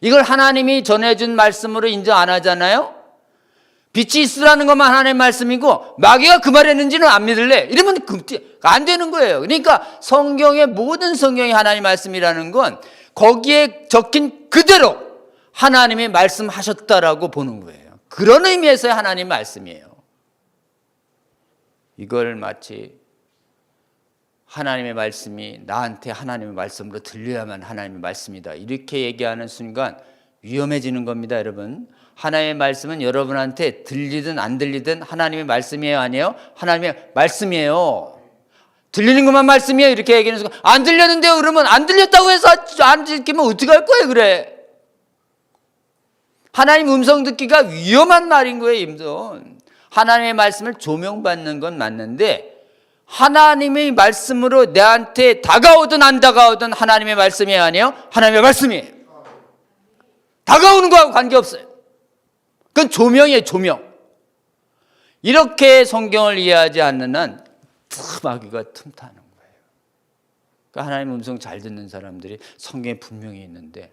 이걸 하나님이 전해준 말씀으로 인정 안 하잖아요? 빛이 있으라는 것만 하나님의 말씀이고 마귀가 그 말했는지는 안 믿을래? 이러면 안 되는 거예요. 그러니까 성경의 모든 성경이 하나님의 말씀이라는 건 거기에 적힌 그대로 하나님이 말씀하셨다라고 보는 거예요. 그런 의미에서의 하나님의 말씀이에요. 이걸 마치 하나님의 말씀이 나한테 하나님의 말씀으로 들려야만 하나님의 말씀이다 이렇게 얘기하는 순간 위험해지는 겁니다. 여러분, 하나님의 말씀은 여러분한테 들리든 안 들리든 하나님의 말씀이에요? 아니에요? 하나님의 말씀이에요. 들리는 것만 말씀이에요 이렇게 얘기하는 순간 안 들렸는데요? 그러면 안 들렸다고 해서 안 듣기면 어떻게 할 거예요? 그래, 하나님 음성 듣기가 위험한 말인 거예요. 하나님의 말씀을 조명받는 건 맞는데 하나님의 말씀으로 내한테 다가오든 안 다가오든 하나님의 말씀이 아니에요? 하나님의 말씀이에요. 다가오는 거하고 관계없어요. 그건 조명이에요. 조명. 이렇게 성경을 이해하지 않는 한 마귀가 틈타는 거예요. 그러니까 하나님 음성 잘 듣는 사람들이 성경에 분명히 있는데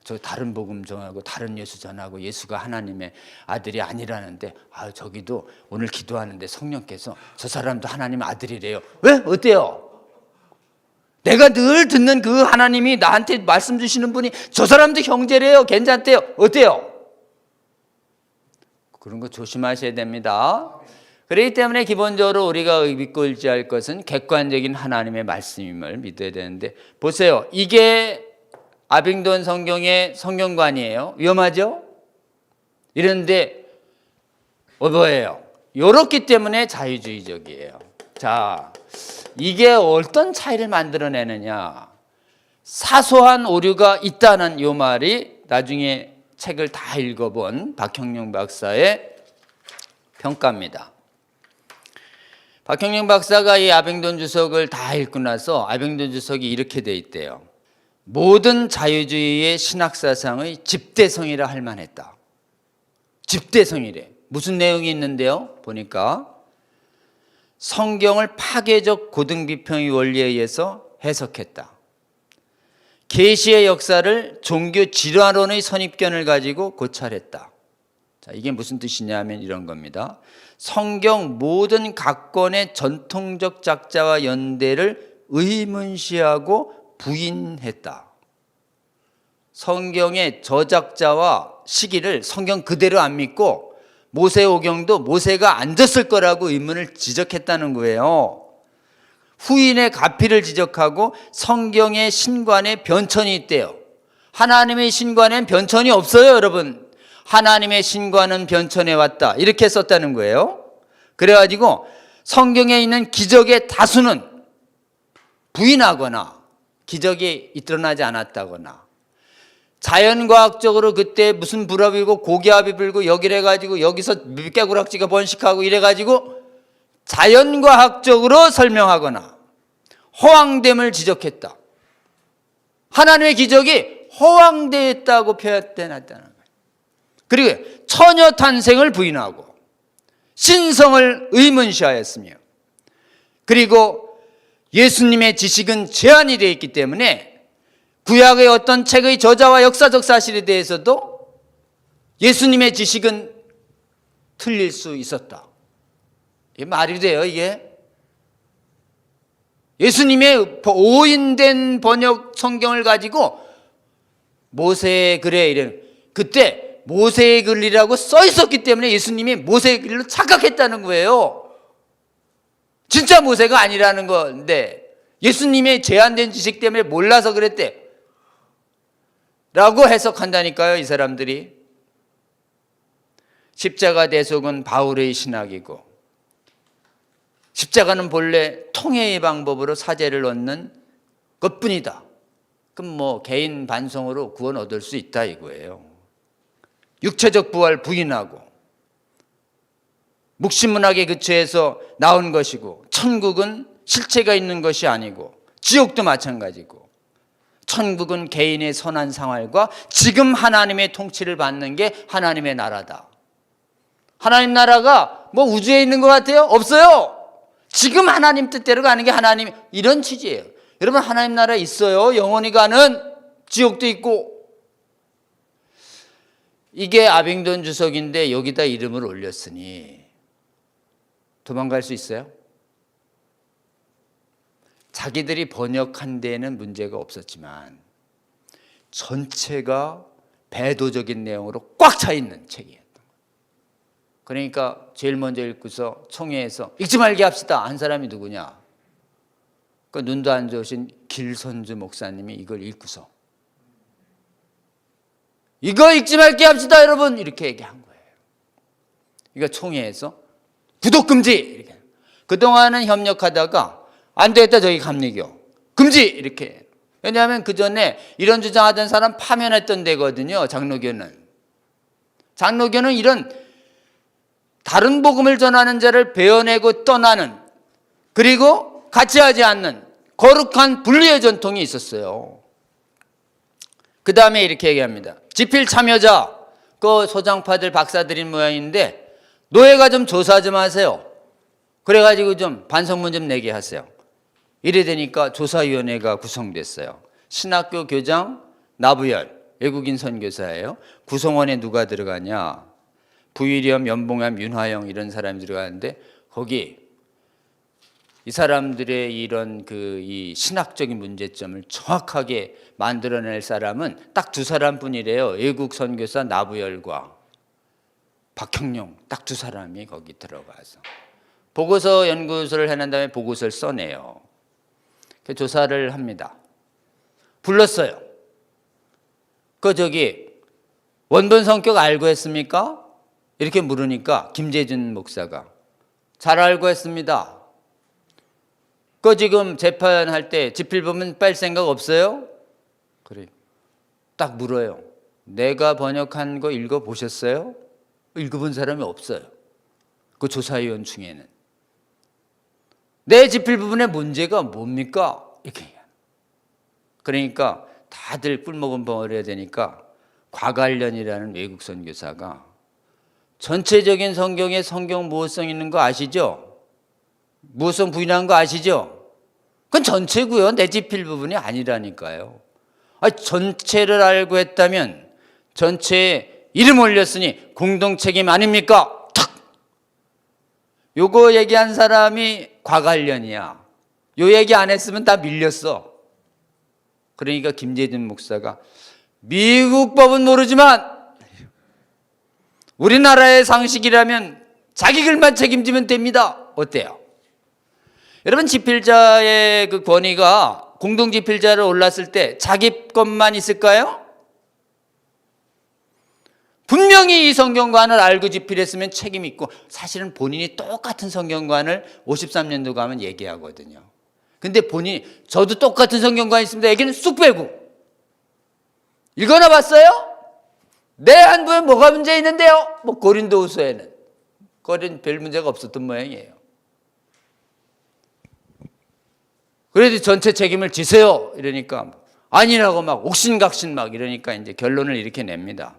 저 다른 복음 전하고 다른 예수 전하고 예수가 하나님의 아들이 아니라는데 저기도 오늘 기도하는데 성령께서 저 사람도 하나님의 아들이래요. 왜? 어때요? 내가 늘 듣는 그 하나님이 나한테 말씀 주시는 분이 저 사람도 형제래요. 괜찮대요. 어때요? 그런 거 조심하셔야 됩니다. 그렇기 때문에 기본적으로 우리가 믿고 의지할 것은 객관적인 하나님의 말씀임을 믿어야 되는데 보세요. 이게 아빙돈 성경의 성경관이에요. 위험하죠? 이런데 뭐예요? 요렇기 때문에 자유주의적이에요. 자, 이게 어떤 차이를 만들어내느냐? 사소한 오류가 있다는 요 말이 나중에 책을 다 읽어본 박형룡 박사의 평가입니다. 박형룡 박사가 이 아병돈 주석을 다 읽고 나서 아병돈 주석이 이렇게 돼 있대요. 모든 자유주의의 신학사상의 집대성이라 할 만했다. 집대성이래. 무슨 내용이 있는데요? 보니까 성경을 파괴적 고등비평의 원리에 의해서 해석했다. 계시의 역사를 종교 진화론의 선입견을 가지고 고찰했다. 자, 이게 무슨 뜻이냐면 이런 겁니다. 성경 모든 각권의 전통적 작자와 연대를 의문시하고 부인했다. 성경의 저작자와 시기를 성경 그대로 안 믿고 모세오경도 모세가 앉았을 거라고 의문을 지적했다는 거예요. 후인의 가피를 지적하고 성경의 신관에 변천이 있대요. 하나님의 신관엔 변천이 없어요, 여러분. 하나님의 신관은 변천해 왔다. 이렇게 썼다는 거예요. 그래가지고 성경에 있는 기적의 다수는 부인하거나 기적이 일어나지 않았다거나 자연과학적으로 그때 무슨 불합이 불고 고기압이 불고 여기래 가지고 여기서 물개구락지가 번식하고 이래 가지고 자연과학적으로 설명하거나 허황됨을 지적했다. 하나님의 기적이 허황되었다고 표현했다는 거예요. 그리고 처녀 탄생을 부인하고 신성을 의문시하였으며 그리고 예수님의 지식은 제한이 되어 있기 때문에 구약의 어떤 책의 저자와 역사적 사실에 대해서도 예수님의 지식은 틀릴 수 있었다. 이게 말이 돼요, 이게? 예수님의 오인된 번역 성경을 가지고 모세의 글에 이런 그때 모세의 글이라고 써 있었기 때문에 예수님이 모세의 글로 착각했다는 거예요. 진짜 모세가 아니라는 건데 예수님의 제한된 지식 때문에 몰라서 그랬대 라고 해석한다니까요, 이 사람들이. 십자가 대속은 바울의 신학이고 십자가는 본래 통회의 방법으로 사죄를 얻는 것뿐이다. 그럼 뭐 개인 반성으로 구원 얻을 수 있다 이거예요. 육체적 부활 부인하고 묵신문학의 근처에서 나온 것이고 천국은 실체가 있는 것이 아니고 지옥도 마찬가지고 천국은 개인의 선한 생활과 지금 하나님의 통치를 받는 게 하나님의 나라다. 하나님 나라가 뭐 우주에 있는 것 같아요? 없어요. 지금 하나님 뜻대로 가는 게 하나님 이런 취지예요. 여러분 하나님 나라 있어요. 영원히 가는 지옥도 있고. 이게 아빙돈 주석인데 여기다 이름을 올렸으니 도망갈 수 있어요? 자기들이 번역한 데에는 문제가 없었지만 전체가 배도적인 내용으로 꽉 차 있는 책이에요. 그러니까 제일 먼저 읽고서 총회에서 읽지 말게 합시다 한 사람이 누구냐? 그 눈도 안 좋으신 길선주 목사님이 이걸 읽고서 이거 읽지 말게 합시다 여러분 이렇게 얘기한 거예요. 그러니까 총회에서 구독 금지 이렇게. 그동안은 협력하다가 안 되겠다 저기 감리교 금지 이렇게. 왜냐하면 그 전에 이런 주장하던 사람 파면했던 데거든요. 장로교는 이런 다른 복음을 전하는 자를 베어내고 떠나는 그리고 같이 하지 않는 거룩한 분리의 전통이 있었어요. 그 다음에 이렇게 얘기합니다. 집필 참여자 그 소장파들 박사들인 모양인데 노예가 좀 조사 좀 하세요. 그래가지고 좀 반성문 좀 내게 하세요. 이래 되니까 조사위원회가 구성됐어요. 신학교 교장 나부열 외국인 선교사예요. 구성원에 누가 들어가냐? 부위렴, 연봉암, 윤화영 이런 사람이 들어가는데 거기 이 사람들의 이런 이 신학적인 문제점을 정확하게 만들어낼 사람은 딱 두 사람뿐이래요. 외국 선교사 나부열과 박형룡 딱 두 사람이 거기 들어가서 보고서 연구소를 해낸 다음에 보고서를 써내요. 그 조사를 합니다. 불렀어요. 그 원본 성격 알고 했습니까? 이렇게 물으니까 김재준 목사가 잘 알고 했습니다. 그 지금 재판할 때 집필부분 뺄 생각 없어요? 그래. 딱 물어요. 내가 번역한 거 읽어보셨어요? 읽어본 사람이 없어요. 그 조사위원 중에는. 내 집필부분의 문제가 뭡니까? 이렇게 얘기해요. 그러니까 다들 꿀먹은 벙어리가 되니까 곽알련이라는 외국 선교사가 전체적인 성경에 성경 무호성 있는 거 아시죠? 무호성 부인한 거 아시죠? 그건 전체고요. 내 집필 부분이 아니라니까요. 전체를 알고 했다면 전체에 이름 올렸으니 공동 책임 아닙니까? 탁! 요거 얘기한 사람이 곽알련이야. 요 얘기 안 했으면 다 밀렸어. 그러니까 김재준 목사가 미국 법은 모르지만 우리나라의 상식이라면 자기 글만 책임지면 됩니다. 어때요? 여러분, 집필자의 그 권위가 공동집필자를 올랐을 때 자기 것만 있을까요? 분명히 이 성경관을 알고 집필했으면 책임이 있고, 사실은 본인이 똑같은 성경관을 53년도 가면 얘기하거든요. 근데 본인이 저도 똑같은 성경관 있습니다 얘기는 쑥 빼고, 읽어나 봤어요? 내 한부에 뭐가 문제 있는데요? 뭐 고린도후서에는 별 문제가 없었던 모양이에요. 그래도 전체 책임을 지세요 이러니까 아니라고 막 옥신각신 막 이러니까 이제 결론을 이렇게 냅니다.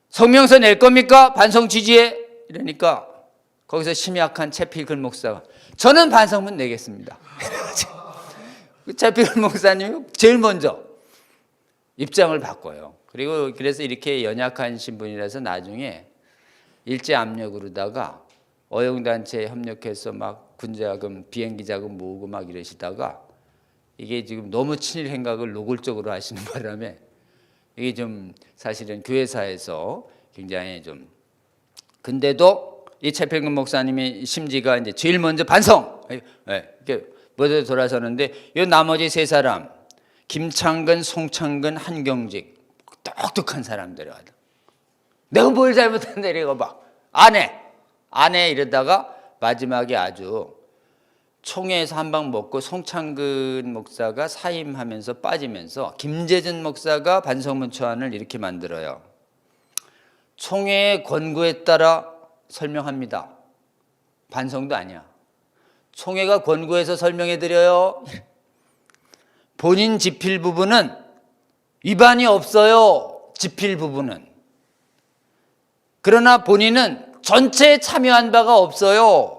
성명서 낼 겁니까? 반성 지지에? 이러니까 거기서 심약한 채필근 목사가 저는 반성문 내겠습니다. 채필근 목사님이 제일 먼저 입장을 바꿔요. 그리고 그래서 이렇게 연약한 신분이라서 나중에 일제 압력으로다가 어용단체에 협력해서 막 군자금, 비행기 자금 모으고 막 이러시다가 이게 지금 너무 친일 행각을 노골적으로 하시는 바람에 이게 좀 사실은 교회사에서 굉장히 좀, 근데도 이 채필근 목사님이 심지가 이제 제일 먼저 반성! 이렇게 먼저 돌아서는데 이 나머지 세 사람, 김창근, 송창근, 한경직, 똑똑한 사람들이거든. 내가 뭘 잘못했는데 이러고 막 안 해 이러다가 마지막에 아주 총회에서 한 방 먹고 송창근 목사가 사임하면서 빠지면서 김재준 목사가 반성문 초안을 이렇게 만들어요. 총회의 권고에 따라 설명합니다. 반성도 아니야. 총회가 권고해서 설명해드려요. 본인 집필 부분은 위반이 없어요. 집필 부분은. 그러나 본인은 전체에 참여한 바가 없어요.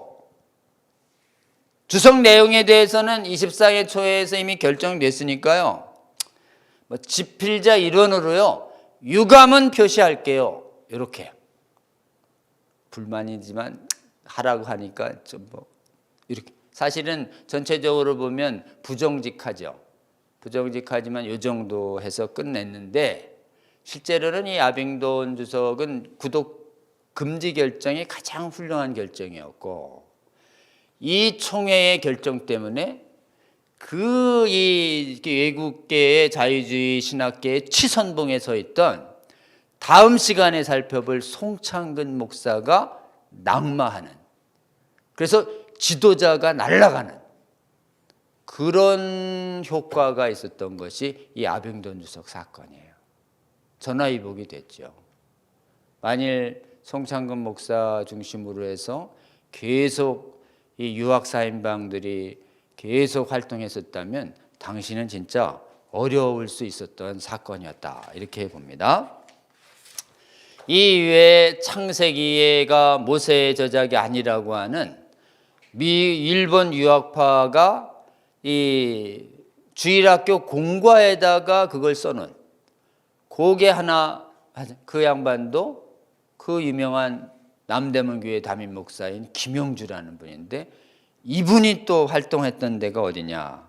주석 내용에 대해서는 24회 초회에서 이미 결정됐으니까요. 집필자 일원으로요, 유감은 표시할게요. 이렇게. 불만이지만 하라고 하니까 좀 이렇게. 사실은 전체적으로 보면 부정직하죠. 부정직하지만 이 정도 해서 끝냈는데, 실제로는 이 아빙돈 주석은 구독 금지 결정이 가장 훌륭한 결정이었고, 이 총회의 결정 때문에 이 외국계의 자유주의 신학계의 치선봉에 서 있던, 다음 시간에 살펴볼 송창근 목사가 낙마하는, 그래서 지도자가 날아가는 그런 효과가 있었던 것이 이 아빙돈 주석 사건이에요. 전화위복이 됐죠. 만일 송창근 목사 중심으로 해서 계속 이 유학 사임방들이 계속 활동했었다면 당시는 진짜 어려울 수 있었던 사건이었다, 이렇게 봅니다. 이외에 창세기가 모세의 저작이 아니라고 하는 일본 유학파가 이 주일학교 공과에다가 그걸 써놓은, 그게 하나, 그 양반도 그 유명한 남대문 교회 담임 목사인 김영주라는 분인데, 이분이 또 활동했던 데가 어디냐?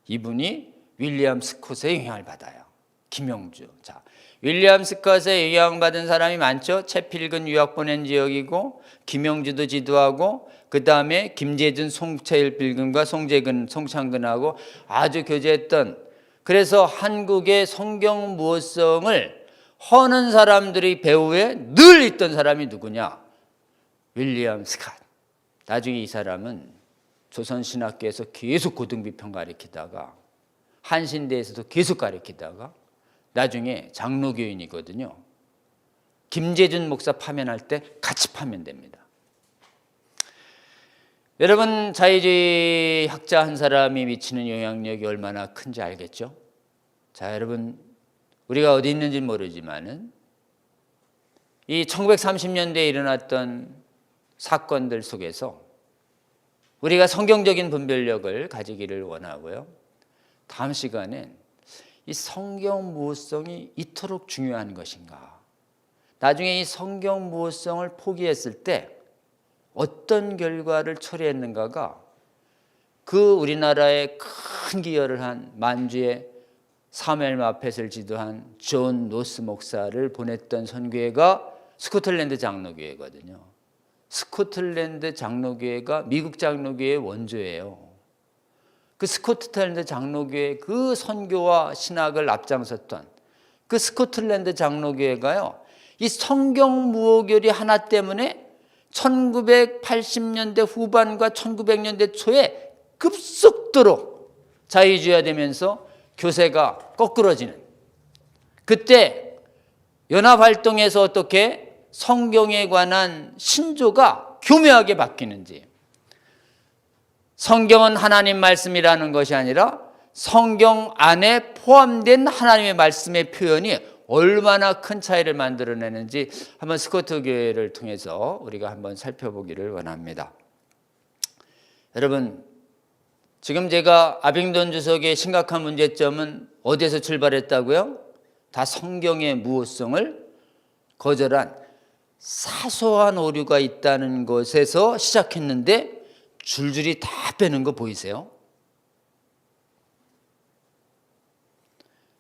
이분이 윌리엄 스콧의 영향을 받아요. 김영주. 자, 윌리엄 스콧의 영향받은 사람이 많죠. 채필근 유학 보낸 지역이고, 김영주도 지도하고, 그 다음에 김재준, 송채필근과 송창근하고 아주 교제했던, 그래서 한국의 성경 무호성을 허는 사람들이 배후에 늘 있던 사람이 누구냐? 윌리엄 스캇. 나중에 이 사람은 조선신학교에서 계속 고등비평 가르치다가 한신대에서도 계속 가르치다가 나중에 장로교인이거든요. 김재준 목사 파면할 때 같이 파면됩니다. 여러분, 자유주의 학자 한 사람이 미치는 영향력이 얼마나 큰지 알겠죠? 자, 여러분, 우리가 어디 있는지 모르지만은 이 1930년대에 일어났던 사건들 속에서 우리가 성경적인 분별력을 가지기를 원하고요. 다음 시간엔 이 성경 무호성이 이토록 중요한 것인가? 나중에 이 성경 무호성을 포기했을 때 어떤 결과를 초래했는가가 그 우리나라에 큰 기여를 한 만주의 사무엘 마펫을 지도한 존 노스 목사를 보냈던 선교회가 스코틀랜드 장로교회거든요. 스코틀랜드 장로교회가 미국 장로교회의 원조예요. 그 스코틀랜드 장로교회 그 선교와 신학을 앞장섰던 그 스코틀랜드 장로교회가요, 이 성경 무호결이 하나 때문에 1980년대 후반과 1900년대 초에 급속도로 자유주의화되면서 교세가 거꾸러지는, 그때 연합활동에서 어떻게 성경에 관한 신조가 교묘하게 바뀌는지, 성경은 하나님 말씀이라는 것이 아니라 성경 안에 포함된 하나님의 말씀의 표현이 얼마나 큰 차이를 만들어내는지 한번 스코트 교회를 통해서 우리가 한번 살펴보기를 원합니다. 여러분, 지금 제가 아빙던 주석의 심각한 문제점은 어디에서 출발했다고요? 다 성경의 무호성을 거절한 사소한 오류가 있다는 것에서 시작했는데 줄줄이 다 빼는 거 보이세요?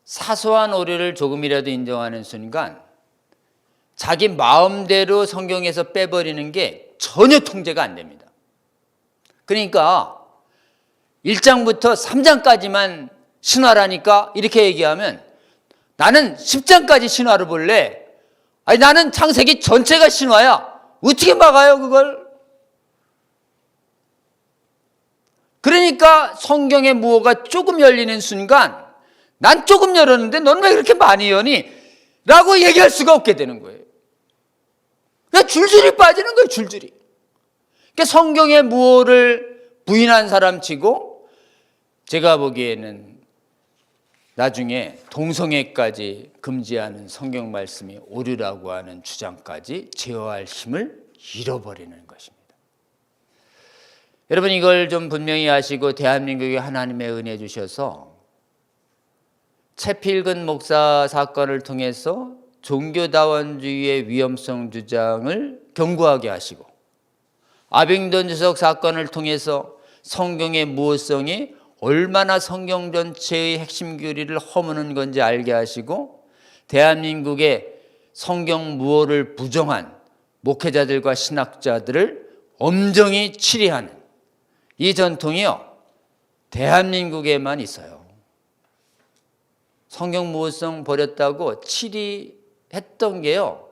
사소한 오류를 조금이라도 인정하는 순간 자기 마음대로 성경에서 빼버리는 게 전혀 통제가 안 됩니다. 그러니까 1장부터 3장까지만 신화라니까 이렇게 얘기하면 나는 10장까지 신화를 볼래. 아니, 나는 창세기 전체가 신화야. 어떻게 막아요, 그걸? 그러니까 성경의 무호가 조금 열리는 순간 난 조금 열었는데 너는 왜 그렇게 많이 여니? 라고 얘기할 수가 없게 되는 거예요. 그냥 줄줄이 빠지는 거예요, 줄줄이. 그러니까 성경의 무호를 부인한 사람 치고 제가 보기에는 나중에 동성애까지 금지하는 성경 말씀이 오류라고 하는 주장까지 제어할 힘을 잃어버리는 것입니다. 여러분, 이걸 좀 분명히 아시고 대한민국에 하나님의 은혜 주셔서 채필근 목사 사건을 통해서 종교다원주의의 위험성 주장을 견고하게 하시고 아빙던 주석 사건을 통해서 성경의 무호성이 얼마나 성경 전체의 핵심 교리를 허무는 건지 알게 하시고 대한민국의 성경 무호를 부정한 목회자들과 신학자들을 엄정히 치리하는 이 전통이요, 대한민국에만 있어요. 성경 무호성 버렸다고 치리했던 게요,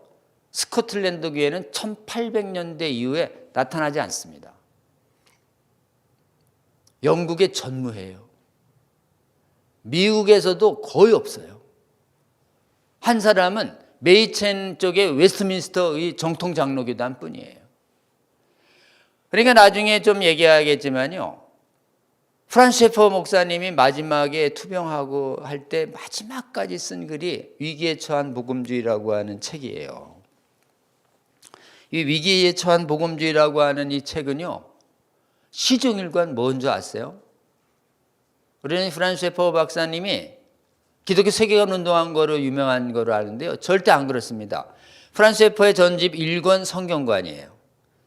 스코틀랜드 교회는 1800년대 이후에 나타나지 않습니다. 영국에 전무해요. 미국에서도 거의 없어요. 한 사람은 메이첸 쪽의 웨스트민스터의 정통 장로교단 뿐이에요. 그러니까 나중에 좀 얘기하겠지만요, 프란스 셰퍼 목사님이 마지막에 투병하고 할 때 마지막까지 쓴 글이 위기에 처한 복음주의라고 하는 책이에요. 이 위기에 처한 복음주의라고 하는 이 책은요, 시종일관 뭔 줄 아세요? 우리는 프란스 셰퍼 박사님이 기독교 세계관 운동한 거로 유명한 거로 아는데요, 절대 안 그렇습니다. 프란스 셰퍼의 전집 1권 성경관이에요.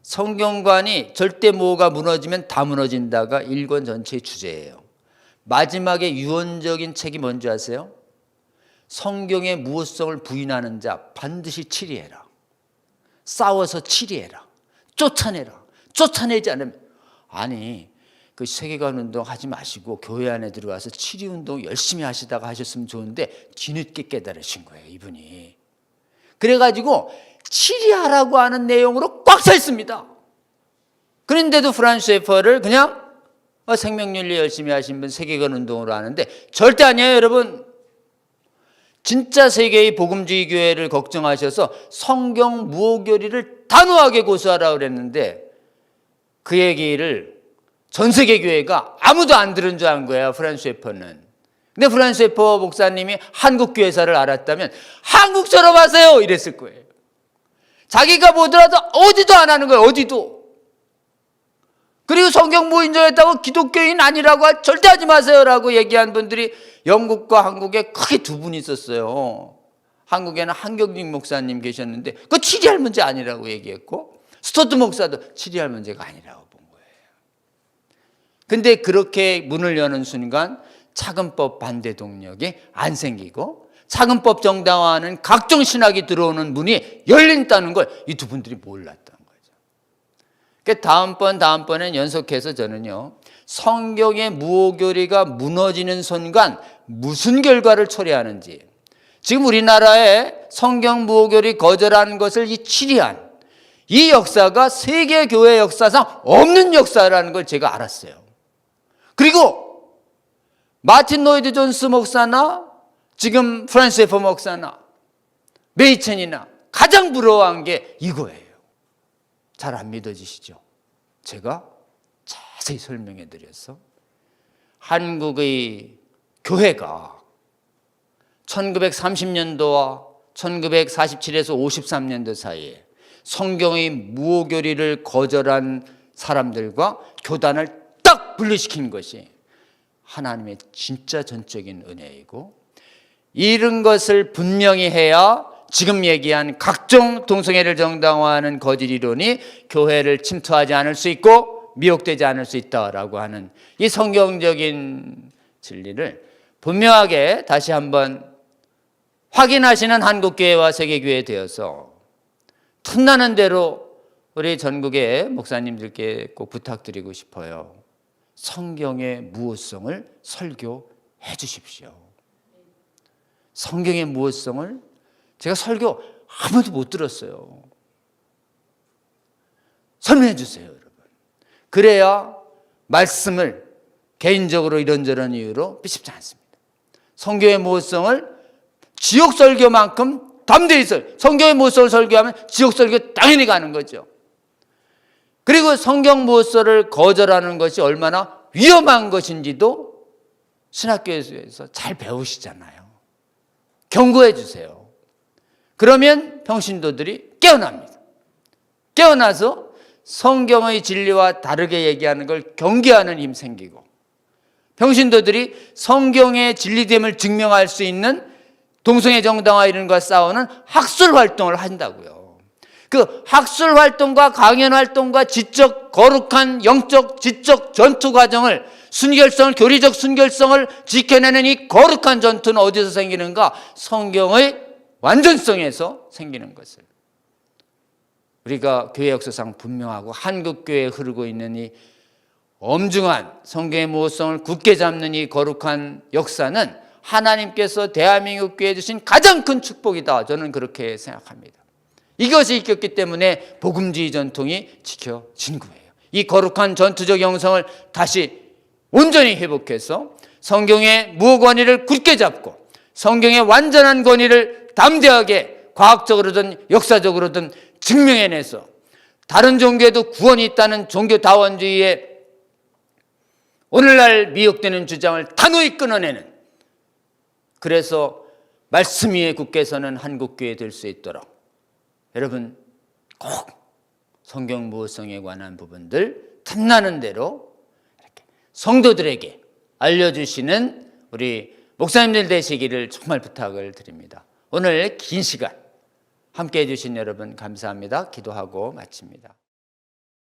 성경관이 절대 무호가 무너지면 다 무너진다가 1권 전체의 주제예요. 마지막에 유언적인 책이 뭔지 아세요? 성경의 무호성을 부인하는 자 반드시 치리해라. 싸워서 치리해라. 쫓아내라. 쫓아내지 않으면, 아니, 그 세계관 운동 하지 마시고 교회 안에 들어가서 치리 운동 열심히 하시다가 하셨으면 좋은데 뒤늦게 깨달으신 거예요, 이분이. 그래가지고 치리하라고 하는 내용으로 꽉 차 있습니다. 그런데도 프란츠 셰퍼를 그냥 생명윤리 열심히 하신 분 세계관 운동으로 하는데 절대 아니에요, 여러분. 진짜 세계의 복음주의 교회를 걱정하셔서 성경 무오교리를 단호하게 고수하라고 그랬는데 그 얘기를 전 세계 교회가 아무도 안 들은 줄 안 거예요, 프란츠 셰퍼는. 근데 프란츠 셰퍼 목사님이 한국 교회사를 알았다면 한국처럼 하세요 이랬을 거예요. 자기가 보더라도 어디도 안 하는 거예요, 어디도. 그리고 성경 무인정했다고 기독교인 아니라고 절대 하지 마세요라고 얘기한 분들이 영국과 한국에 크게 두 분 있었어요. 한국에는 한경직 목사님 계셨는데 그거 치리할 문제 아니라고 얘기했고, 스토트 목사도 치리할 문제가 아니라고 본 거예요. 근데 그렇게 문을 여는 순간 차근법 반대 동력이 안 생기고 차근법 정당화하는 각종 신학이 들어오는 문이 열린다는 걸 이 두 분들이 몰랐던 거죠. 그러니까 다음번엔 연속해서 저는요, 성경의 무오교리가 무너지는 순간 무슨 결과를 초래하는지, 지금 우리나라에 성경 무오교리 거절하는 것을 이 치리한 이 역사가 세계 교회 역사상 없는 역사라는 걸 제가 알았어요. 그리고 마틴 로이드 존스 목사나 지금 프란츠 셰퍼 목사나 메이첸이나 가장 부러워한 게 이거예요. 잘 안 믿어지시죠? 제가 자세히 설명해 드렸어. 한국의 교회가 1930년도와 1947에서 53년도 사이에 성경의 무오교리를 거절한 사람들과 교단을 딱 분리시킨 것이 하나님의 진짜 전적인 은혜이고, 이런 것을 분명히 해야 지금 얘기한 각종 동성애를 정당화하는 거짓 이론이 교회를 침투하지 않을 수 있고 미혹되지 않을 수 있다라고 하는 이 성경적인 진리를 분명하게 다시 한번 확인하시는 한국교회와 세계교회 되어서 틈나는 대로 우리 전국의 목사님들께 꼭 부탁드리고 싶어요. 성경의 무오성을 설교해 주십시오. 성경의 무오성을 제가 설교 아무도 못 들었어요. 설명해 주세요, 여러분. 그래야 말씀을 개인적으로 이런저런 이유로 삐집지 않습니다. 성경의 무오성을 지옥 설교만큼 담대히 성경의 무오성을 설교하면 지옥 설교 당연히 가는 거죠. 그리고 성경 무오성을 거절하는 것이 얼마나 위험한 것인지도 신학교에서 잘 배우시잖아요. 경고해 주세요. 그러면 평신도들이 깨어납니다. 깨어나서 성경의 진리와 다르게 얘기하는 걸 경계하는 힘 생기고, 평신도들이 성경의 진리됨을 증명할 수 있는 동성애 정당화 이런 것과 싸우는 학술 활동을 한다고요. 그 학술 활동과 강연 활동과 지적 거룩한 영적 지적 전투 과정을, 순결성을, 교리적 순결성을 지켜내는 이 거룩한 전투는 어디서 생기는가? 성경의 완전성에서 생기는 것을 우리가 교회 역사상 분명하고 한국교회에 흐르고 있는 이 엄중한 성경의 무오성을 굳게 잡는 이 거룩한 역사는 하나님께서 대한민국 교회에 주신 가장 큰 축복이다. 저는 그렇게 생각합니다. 이것이 있었기 때문에 복음주의 전통이 지켜진 거예요. 이 거룩한 전투적 영성을 다시 온전히 회복해서 성경의 무오 권위를 굳게 잡고 성경의 완전한 권위를 담대하게 과학적으로든 역사적으로든 증명해내서 다른 종교에도 구원이 있다는 종교다원주의의 오늘날 미혹되는 주장을 단호히 끊어내는, 그래서 말씀 위에 굳게 서는 한국교회 될 수 있도록 여러분 꼭 성경 무오성에 관한 부분들 탐나는 대로 이렇게 성도들에게 알려주시는 우리 목사님들 되시기를 정말 부탁을 드립니다. 오늘 긴 시간 함께해 주신 여러분 감사합니다. 기도하고 마칩니다.